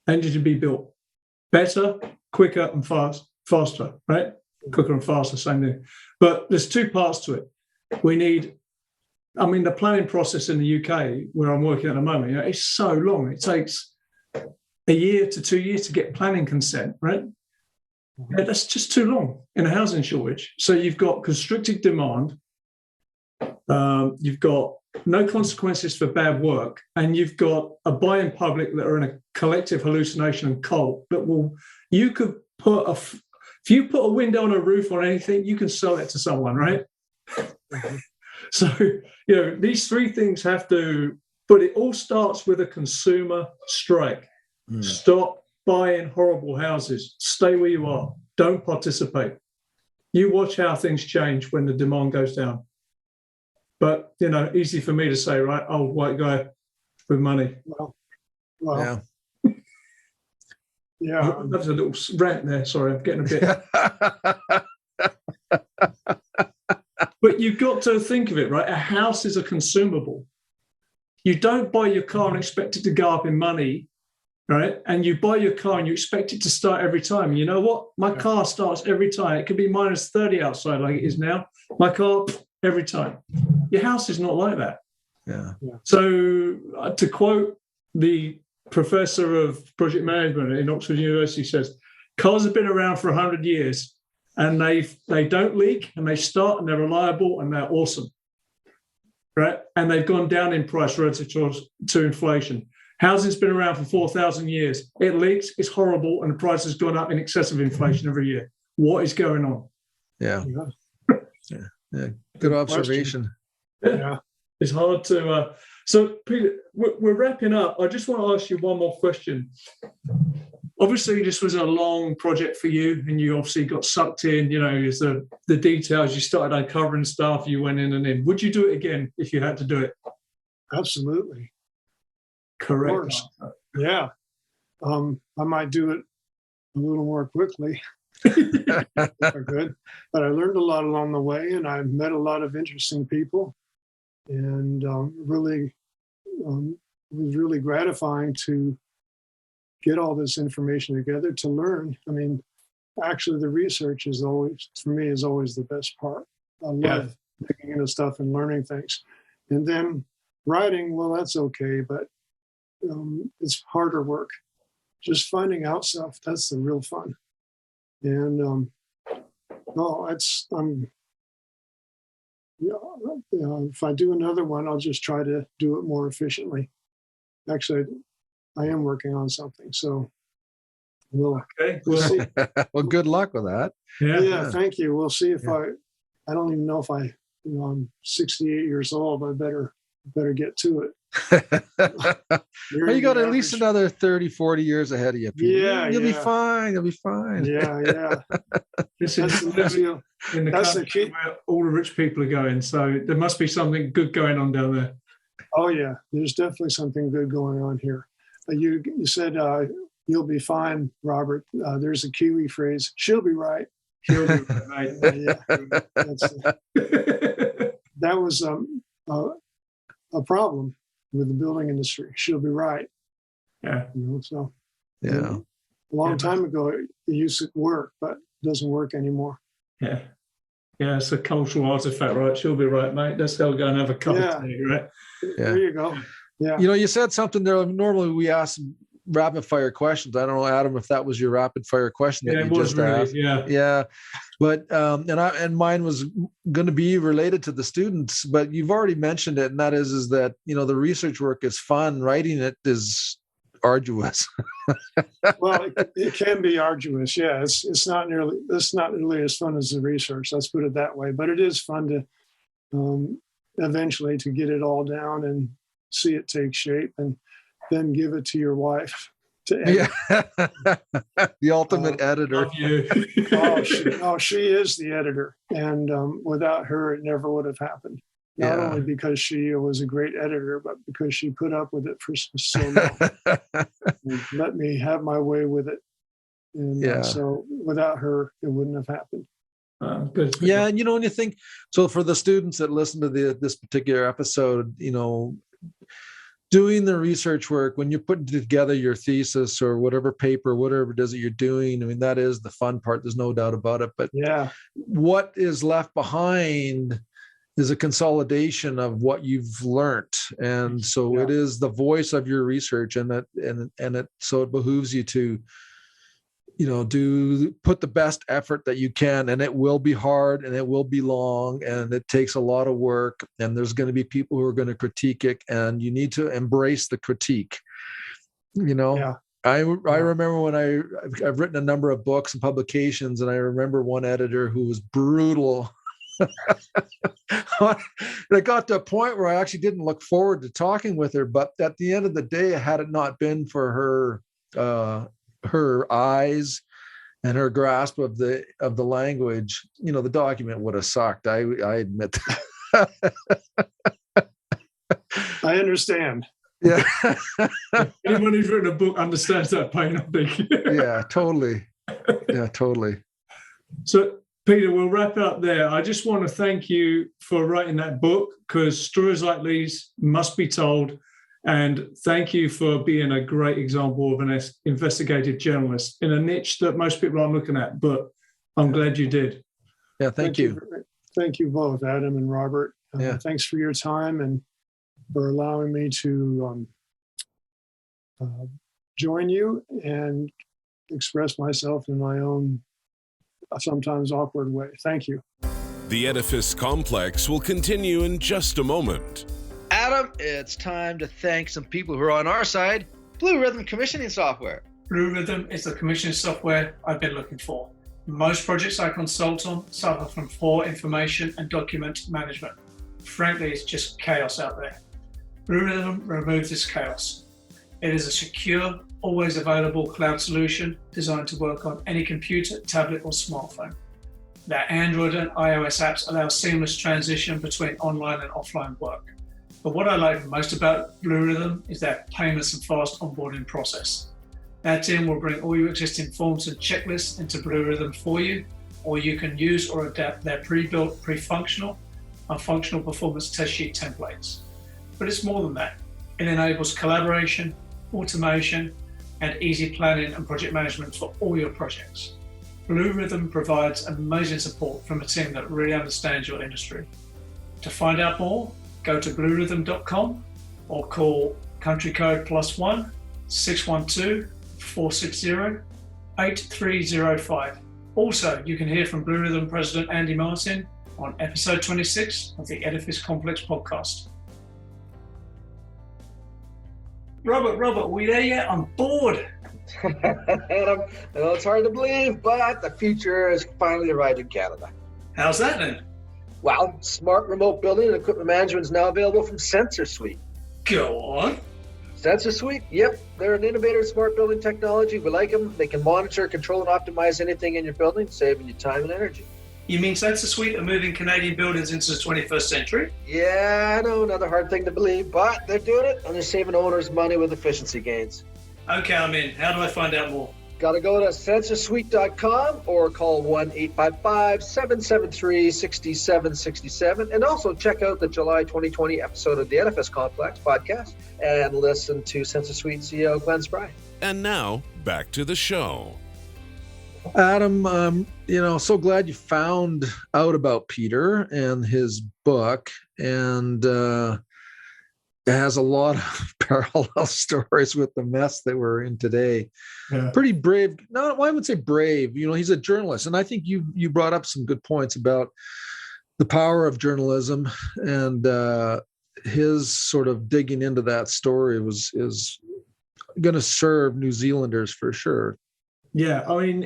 They need to be built better, quicker and faster, right? Quicker and faster, same thing. But there's two parts to it. The planning process in the UK, where I'm working at the moment, it's so long. It takes a year to 2 years to get planning consent, right? Yeah, that's just too long in a housing shortage. So you've got constricted demand, you've got no consequences for bad work, and you've got a buying public that are in a collective hallucination and cult that if you put a window on a roof or anything, you can sell it to someone, right? So, these three things but it all starts with a consumer strike. Stop buying horrible houses. Stay where you are. Don't participate. You watch how things change when the demand goes down. But, easy for me to say, right, old white guy with money. Well, Yeah. yeah. That was a little rant there. Sorry, I'm getting a bit. But you've got to think of it, right? A house is a consumable. You don't buy your car and expect it to go up in money, right? And you buy your car and you expect it to start every time. You know what? My car starts every time. It could be minus 30 outside like it is now. My car, every time. Your house is not like that. Yeah. So to quote the professor of project management in Oxford University, says, cars have been around for 100 years and they don't leak and they start and they're reliable and they're awesome, right? And they've gone down in price relative to inflation. Housing's been around for 4,000 years. It leaks, it's horrible, and the price has gone up in excess of inflation every year. What is going on? Yeah. Good observation. Yeah. It's hard to. So, Peter, we're wrapping up. I just want to ask you one more question. Obviously, this was a long project for you, and you obviously got sucked in. As the details, you started uncovering stuff. You went in and in. Would you do it again if you had to do it? Absolutely. Correct. Of course. Yeah. I might do it a little more quickly if I could, but I learned a lot along the way, and I met a lot of interesting people, and it was really gratifying to get all this information together to learn. I mean, actually, the research is always the best part. I love digging into stuff and learning things, and then writing. Well, that's okay, but it's harder work. Just finding out stuff, that's the real fun. And if I do another one, I'll just try to do it more efficiently. Actually, I am working on something, so we'll see. Well, good luck with that. Yeah, thank you. We'll see if I don't even know if I'm 68 years old. I better get to it. Well, you got at least another 30, 40 years ahead of you, Peter. Yeah, You'll be fine. You'll be fine. Yeah. This is in the country where all the rich people are going, so there must be something good going on down there. Oh yeah, there's definitely something good going on here. You said you'll be fine, Robert. There's a Kiwi phrase: "She'll be right." She'll be right, mate. That was a problem with the building industry. She'll be right. Yeah. So Yeah. A long time ago, it used to work, but it doesn't work anymore. Yeah. Yeah, it's a cultural artifact, right? She'll be right, mate. Let's go and have a cup of tea, right? Yeah. There you go. Yeah. You said something there. Normally we ask rapid fire questions. I don't know, Adam, if that was your rapid fire question that you just asked. Yeah. But and mine was going to be related to the students, but you've already mentioned it, and that is that the research work is fun. Writing it is arduous. Well, it can be arduous. Yeah, it's not nearly as fun as the research. Let's put it that way. But it is fun to eventually to get it all down and see it take shape, and then give it to your wife to edit. Yeah. The ultimate editor. She is the editor, and without her, it never would have happened. Not only because she was a great editor, but because she put up with it for so long, and let me have my way with it. And so without her, it wouldn't have happened. Good. Yeah, and when you think, so for the students that listen to this particular episode, doing the research work, when you're putting together your thesis or whatever paper, whatever it is that you're doing, I mean, that is the fun part. There's no doubt about it. But what is left behind is a consolidation of what you've learned. And so it is the voice of your research, and so it behooves you to, put the best effort that you can, and it will be hard and it will be long and it takes a lot of work, and there's going to be people who are going to critique it, and you need to embrace the critique. I remember when I've written a number of books and publications, and I remember one editor who was brutal. It got to a point where I actually didn't look forward to talking with her, but at the end of the day, had it not been for her eyes and her grasp of the language, the document would have sucked. I admit that. I understand. Yeah. Anyone who's written a book understands that pain, I think. Yeah, totally. Yeah, totally. So, Peter, we'll wrap it up there. I just want to thank you for writing that book, because stories like these must be told. And thank you for being a great example of an investigative journalist in a niche that most people aren't looking at, but I'm glad you did. Yeah, thank you. Thank you both, Adam and Robert. Yeah. Thanks for your time and for allowing me to join you and express myself in my own sometimes awkward way. Thank you. The Edifice Complex will continue in just a moment. Adam, it's time to thank some people who are on our side. Blue Rhythm Commissioning Software. Blue Rhythm is the commissioning software I've been looking for. Most projects I consult on suffer from poor information and document management. Frankly, it's just chaos out there. Blue Rhythm removes this chaos. It is a secure, always available cloud solution designed to work on any computer, tablet, or smartphone. Their Android and iOS apps allow seamless transition between online and offline work. But what I like most about Blue Rhythm is their painless and fast onboarding process. Their team will bring all your existing forms and checklists into Blue Rhythm for you, or you can use or adapt their pre-built, pre-functional and functional performance test sheet templates. But it's more than that. It enables collaboration, automation, and easy planning and project management for all your projects. Blue Rhythm provides amazing support from a team that really understands your industry. To find out more, go to bluerhythm.com or call country code +1 612 460 8305. Also, you can hear from Blue Rhythm President Andy Martin on episode 26 of the Edifice Complex podcast. Robert, we there yet? I'm bored. Adam, I know it's hard to believe, but the future has finally arrived in Canada. How's that then? Well, smart remote building and equipment management is now available from Sensor Suite. Go on. Sensor Suite? Yep, they're an innovator in smart building technology. We like them. They can monitor, control, and optimize anything in your building, saving you time and energy. You mean Sensor Suite are moving Canadian buildings into the 21st century? Yeah, I know, another hard thing to believe, but they're doing it, and they're saving owners money with efficiency gains. Okay, I'm in. How do I find out more? Got to go to sensorsuite.com or call 1-855-773-6767, and also check out the July 2020 episode of the Edifice Complex podcast and listen to Sensor Suite CEO Glenn Spry. And now, back to the show. Adam, so glad you found out about Peter and his book, and it has a lot of parallel stories with the mess that we're in today. Yeah. Pretty brave. No, I would say brave. He's a journalist, and I think you brought up some good points about the power of journalism, and his sort of digging into that story is going to serve New Zealanders for sure. Yeah, I mean,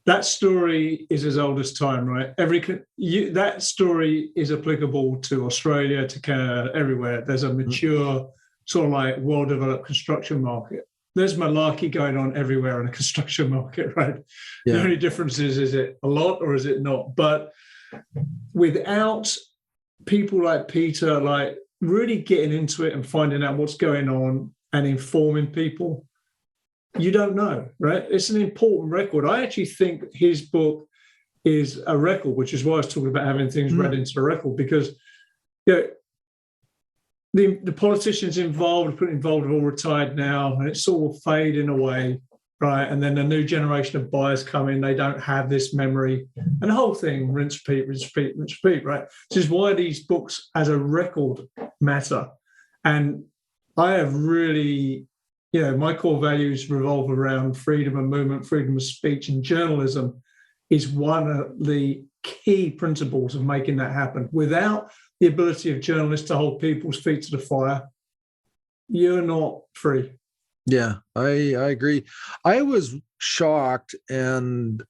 that story is as old as time, right? That story is applicable to Australia, to Canada, everywhere. There's a mature, sort of like well-developed construction market. There's malarkey going on everywhere in a construction market, right? Yeah. The only difference is it a lot or is it not? But without people like Peter, like really getting into it and finding out what's going on and informing people, you don't know, right? It's an important record. I actually think his book is a record, which is why I was talking about having things read into a record, because the politicians involved are all retired now, and it's sort of fading away, right? And then the new generation of buyers come in, they don't have this memory, and the whole thing, rinse, repeat, right? This is why these books as a record matter. And I have really... my core values revolve around freedom of movement, freedom of speech, and journalism is one of the key principles of making that happen. Without the ability of journalists to hold people's feet to the fire, you're not free. Yeah, I agree. I was shocked, and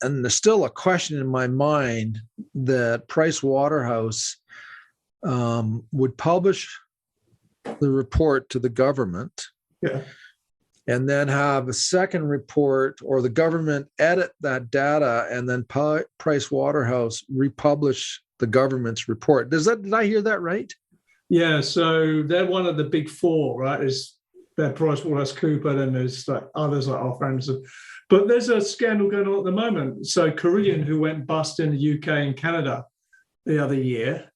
there's still a question in my mind that Price Waterhouse would publish the report to the government, and then have a second report, or the government edit that data and then Price Waterhouse republish the government's report. Did I hear that right? Yeah, so they're one of the big four, right? There's PricewaterhouseCoopers, and there's like others like Arthur Andersen. But there's a scandal going on at the moment. So Carillion, who went bust in the UK and Canada the other year,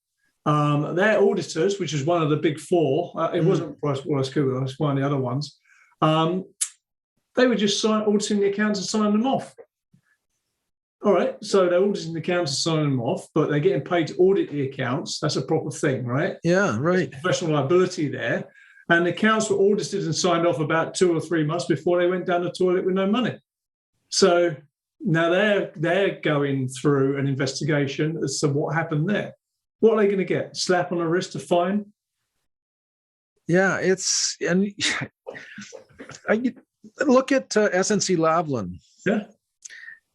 their auditors, which is one of the big four, it wasn't PricewaterhouseCoopers, it was one of the other ones, they were just auditing the accounts and signing them off. All right, so they're auditing the accounts and signing them off, but they're getting paid to audit the accounts. That's a proper thing, right? Yeah, right. There's professional liability there. And the accounts were audited and signed off about 2 or 3 months before they went down the toilet with no money. So now they're going through an investigation as to what happened there. What are they going to get? Slap on the wrist, a fine? Yeah, and I look at SNC Lavalin. Yeah.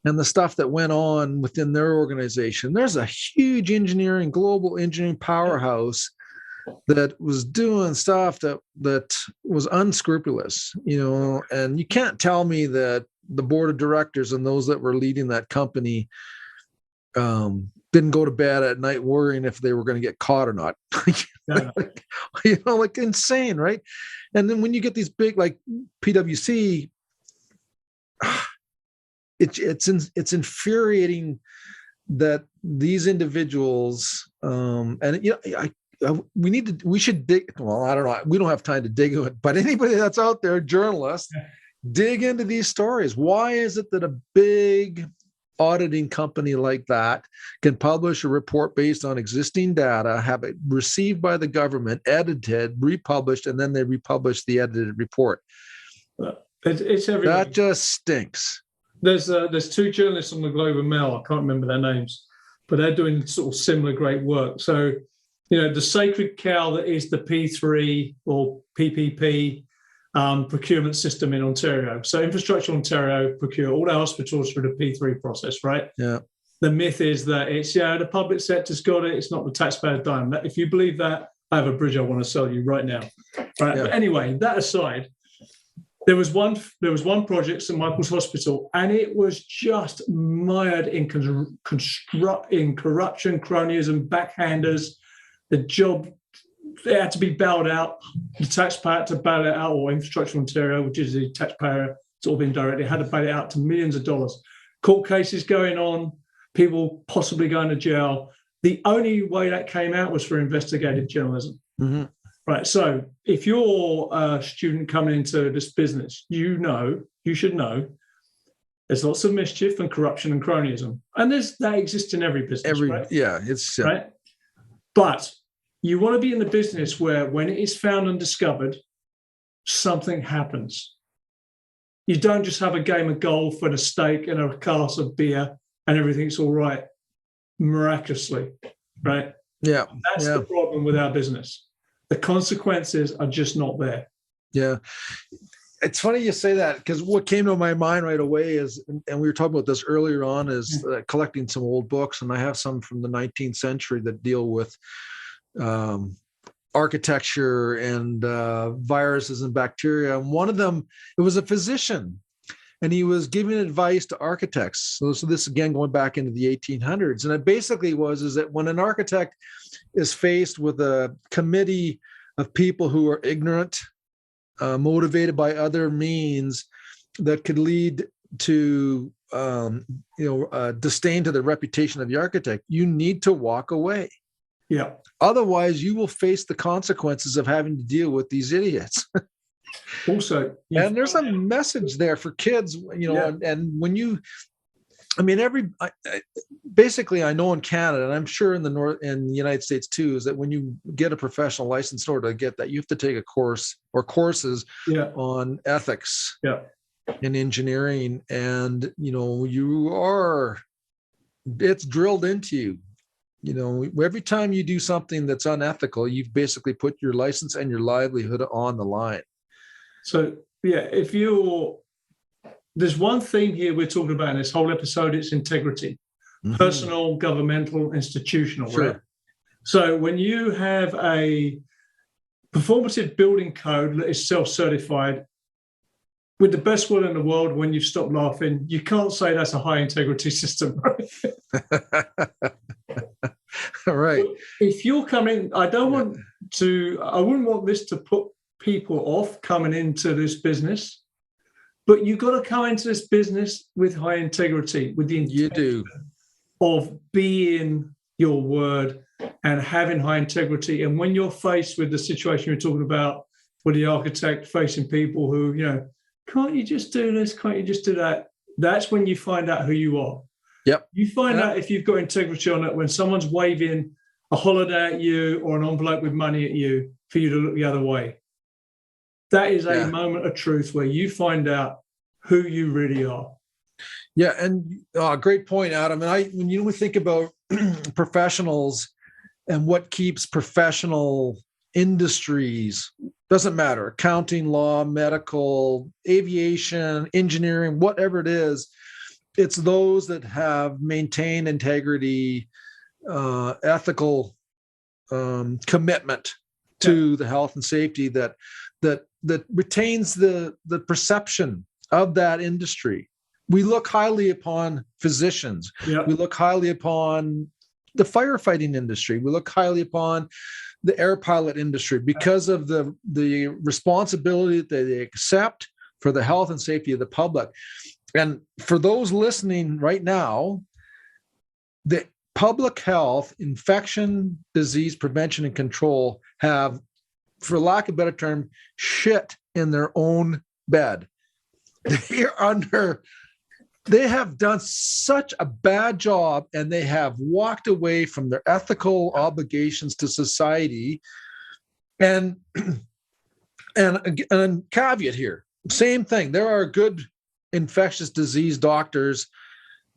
And the stuff that went on within their organization. There's a huge global engineering powerhouse that was doing stuff that was unscrupulous, and you can't tell me that the board of directors and those that were leading that company didn't go to bed at night worrying if they were going to get caught or not. Like insane, right? And then when you get these big, like PwC, it's infuriating that these individuals we should dig. Well, I don't know. We don't have time to dig into it, but anybody that's out there, journalists, dig into these stories. Why is it that a big auditing company like that can publish a report based on existing data, have it received by the government, edited, republished, and then they republish the edited report? It's everything. That just stinks. There's 2 journalists on the Globe and Mail. I can't remember their names, but they're doing sort of similar great work. So, the sacred cow that is the P3 or PPP procurement system in Ontario. So Infrastructure Ontario procure all our hospitals through the P3 process, right? Yeah. The myth is that it's, the public sector's got it. It's not the taxpayer dime. If you believe that, I have a bridge I want to sell you right now. Right. Yeah. But anyway, that aside, there was one project, St Michael's Hospital, and it was just mired in corruption, cronyism, backhanders. The job, it had to be bailed out. The taxpayer had to bail it out, or Infrastructure Ontario, which is the taxpayer sort of indirectly, had to bail it out to millions of dollars. Court cases going on, people possibly going to jail. The only way that came out was for investigative journalism. Mm-hmm. Right. So if you're a student coming into this business, you should know there's lots of mischief and corruption and cronyism. And that exists in every business. Right? Yeah, it's right. But you want to be in the business where when it is found and discovered, something happens. You don't just have a game of golf and a steak and a glass of beer and everything's all right miraculously. Right. Yeah. That's the problem with our business. The consequences are just not there. Yeah. It's funny you say that, because what came to my mind right away is, and we were talking about this earlier on, is collecting some old books. And I have some from the 19th century that deal with architecture and viruses and bacteria. And one of them, it was a physician, and he was giving advice to architects. So this, again, going back into the 1800s. And it basically is that when an architect is faced with a committee of people who are ignorant, motivated by other means that could lead to disdain to the reputation of the architect, you need to walk away. Yeah. Otherwise, you will face the consequences of having to deal with these idiots. Also, and there's a message there for kids, and when you, basically, I know in Canada, and I'm sure in the United States too, is that when you get a professional license, in order to get that, you have to take a course or courses on ethics in engineering, and it's drilled into you. Every time you do something that's unethical, you've basically put your license and your livelihood on the line. So, there's one theme here we're talking about in this whole episode, it's integrity. Mm-hmm. Personal, governmental, institutional, sure. Right? So when you have a performative building code that is self-certified, with the best will in the world, when you've stopped laughing, you can't say that's a high integrity system, right? Right. If you're coming, I wouldn't want this to put people off coming into this business, but you've got to come into this business with high integrity, with the intention of being your word and having high integrity. And when you're faced with the situation you're talking about, with the architect facing people who, can't you just do this? Can't you just do that? That's when you find out who you are. Yep. You find out if you've got integrity or not when someone's waving a holiday at you or an envelope with money at you for you to look the other way. That is a moment of truth where you find out who you really are. Yeah, and great point, Adam. And when we think about professionals and what keeps professional industries, doesn't matter, accounting, law, medical, aviation, engineering, whatever it is, it's those that have maintained integrity, ethical commitment to the health and safety that retains the perception of that industry. We look highly upon physicians. We look highly upon the firefighting industry. We look highly upon the air pilot industry because of the responsibility that they accept for the health and safety of the public. And for those listening right now, the public health, infection, disease prevention and control have, for lack of a better term, shit in their own bed. They have done such a bad job, and they have walked away from their ethical obligations to society. And caveat here, same thing. There are good infectious disease doctors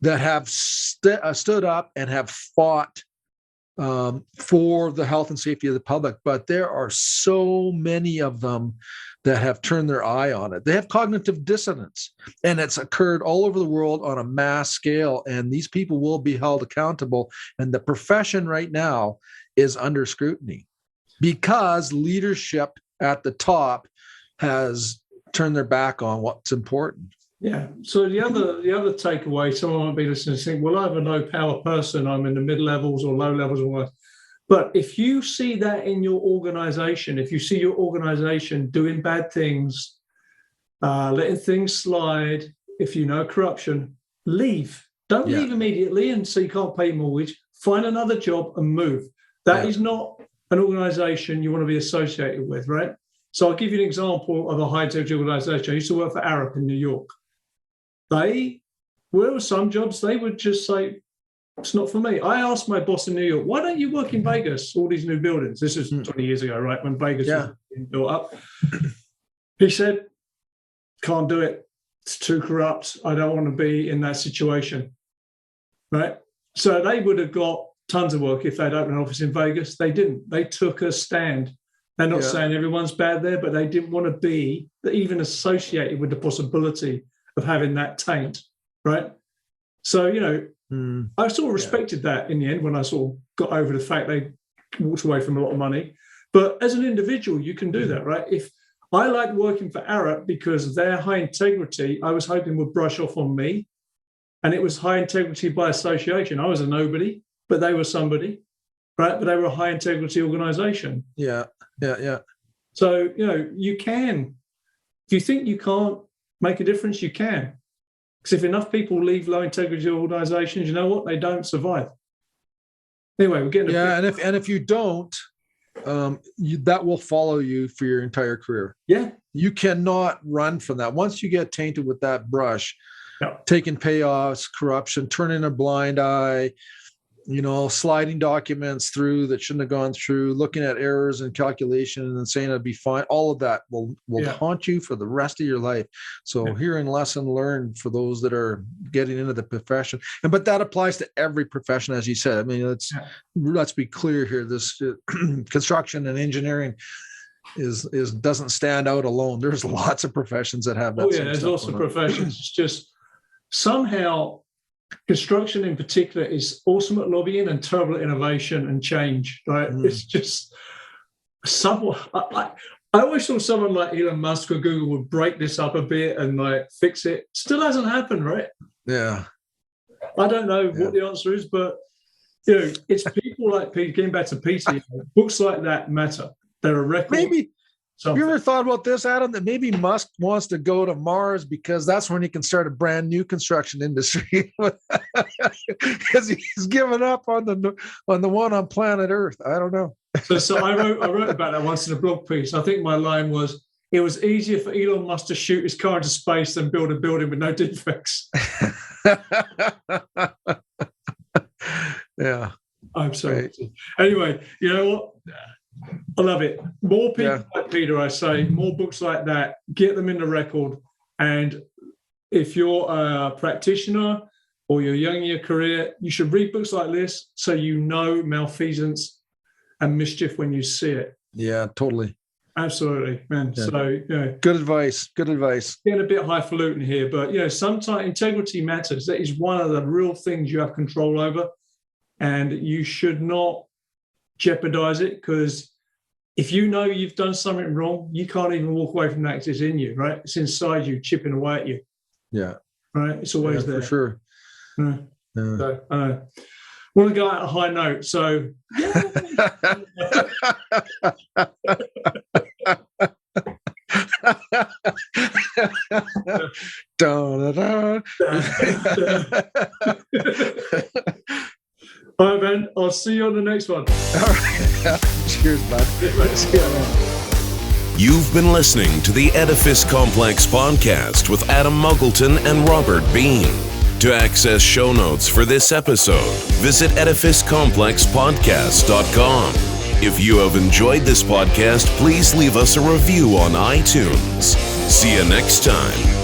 that have stood up and have fought for the health and safety of the public, but there are so many of them that have turned their eye on it. They have cognitive dissonance, and it's occurred all over the world on a mass scale, and these people will be held accountable. And the profession right now is under scrutiny because leadership at the top has turned their back on what's important. Yeah. So the other takeaway, someone might be listening and think, well, I'm a low power person. I'm in the mid levels or low levels or what. But if you see that in your organization, if you see your organization doing bad things, letting things slide, if you know corruption, leave. Don't leave immediately and so you can't pay your mortgage. Find another job and move. That is not an organization you want to be associated with, right? So I'll give you an example of a high-tech organization. I used to work for Arup in New York. There were some jobs they would just say, it's not for me. I asked my boss in New York, why don't you work in Vegas, all these new buildings? This is 20 years ago, right, when Vegas was being built up. He said, can't do it. It's too corrupt. I don't want to be in that situation, right? So they would have got tons of work if they'd opened an office in Vegas. They didn't. They took a stand. They're not saying everyone's bad there, but they didn't want to be even associated with the possibility of having that taint, right? So, I sort of respected that in the end when I sort of got over the fact they walked away from a lot of money. But as an individual, you can do that, right? If I liked working for Arup because their high integrity, I was hoping would brush off on me. And it was high integrity by association. I was a nobody, but they were somebody, right? But they were a high integrity organization. Yeah. So, you can, if you think you can't make a difference, you can. Because if enough people leave low integrity organizations, you know what? They don't survive. Anyway, we're getting and if you don't, that will follow you for your entire career. Yeah. You cannot run from that. Once you get tainted with that brush, taking payoffs, corruption, turning a blind eye, sliding documents through that shouldn't have gone through, looking at errors in calculation and saying it'll be fine. All of that will haunt you for the rest of your life. So herein lesson learned for those that are getting into the profession. But that applies to every profession, as you said. I mean, let's be clear here. This construction and engineering doesn't stand out alone. There's lots of professions that have that. There's lots of professions. It's just somehow construction in particular is awesome at lobbying and terrible at innovation and change, right? It's just somewhat. I always thought someone like Elon Musk or Google would break this up a bit and fix it. Still hasn't happened, right? Yeah. I don't know what the answer is, but it's people like Peter, getting back to Peter, books like that matter. They're a record. Maybe. Something. You ever thought about this, Adam, that maybe Musk wants to go to Mars because that's when he can start a brand new construction industry because he's given up on the one on planet Earth. I don't know. So I wrote about that once in a blog piece. I think my line was, it was easier for Elon Musk to shoot his car into space than build a building with no defects. Yeah. I'm sorry. Right. Anyway, you know what? I love it. More people like Peter, I say, more books like that, get them in the record. And if you're a practitioner or you're young in your career, you should read books like this so you know malfeasance and mischief when you see it. Yeah, totally. Absolutely, man. Yeah. So, good advice. Good advice. Getting a bit highfalutin here, but, sometimes integrity matters. That is one of the real things you have control over. And you should not jeopardize it, because if you know you've done something wrong, you can't even walk away from that because it's in you, right? It's inside you, chipping away at you. Yeah. Right? It's always there. For sure. So, I want to go out on a high note. So, all right, man. I'll see you on the next one. All right. Cheers, bud. See you, man. You've been listening to the Edifice Complex podcast with Adam Muggleton and Robert Bean. To access show notes for this episode, visit edificecomplexpodcast.com. If you have enjoyed this podcast, please leave us a review on iTunes. See you next time.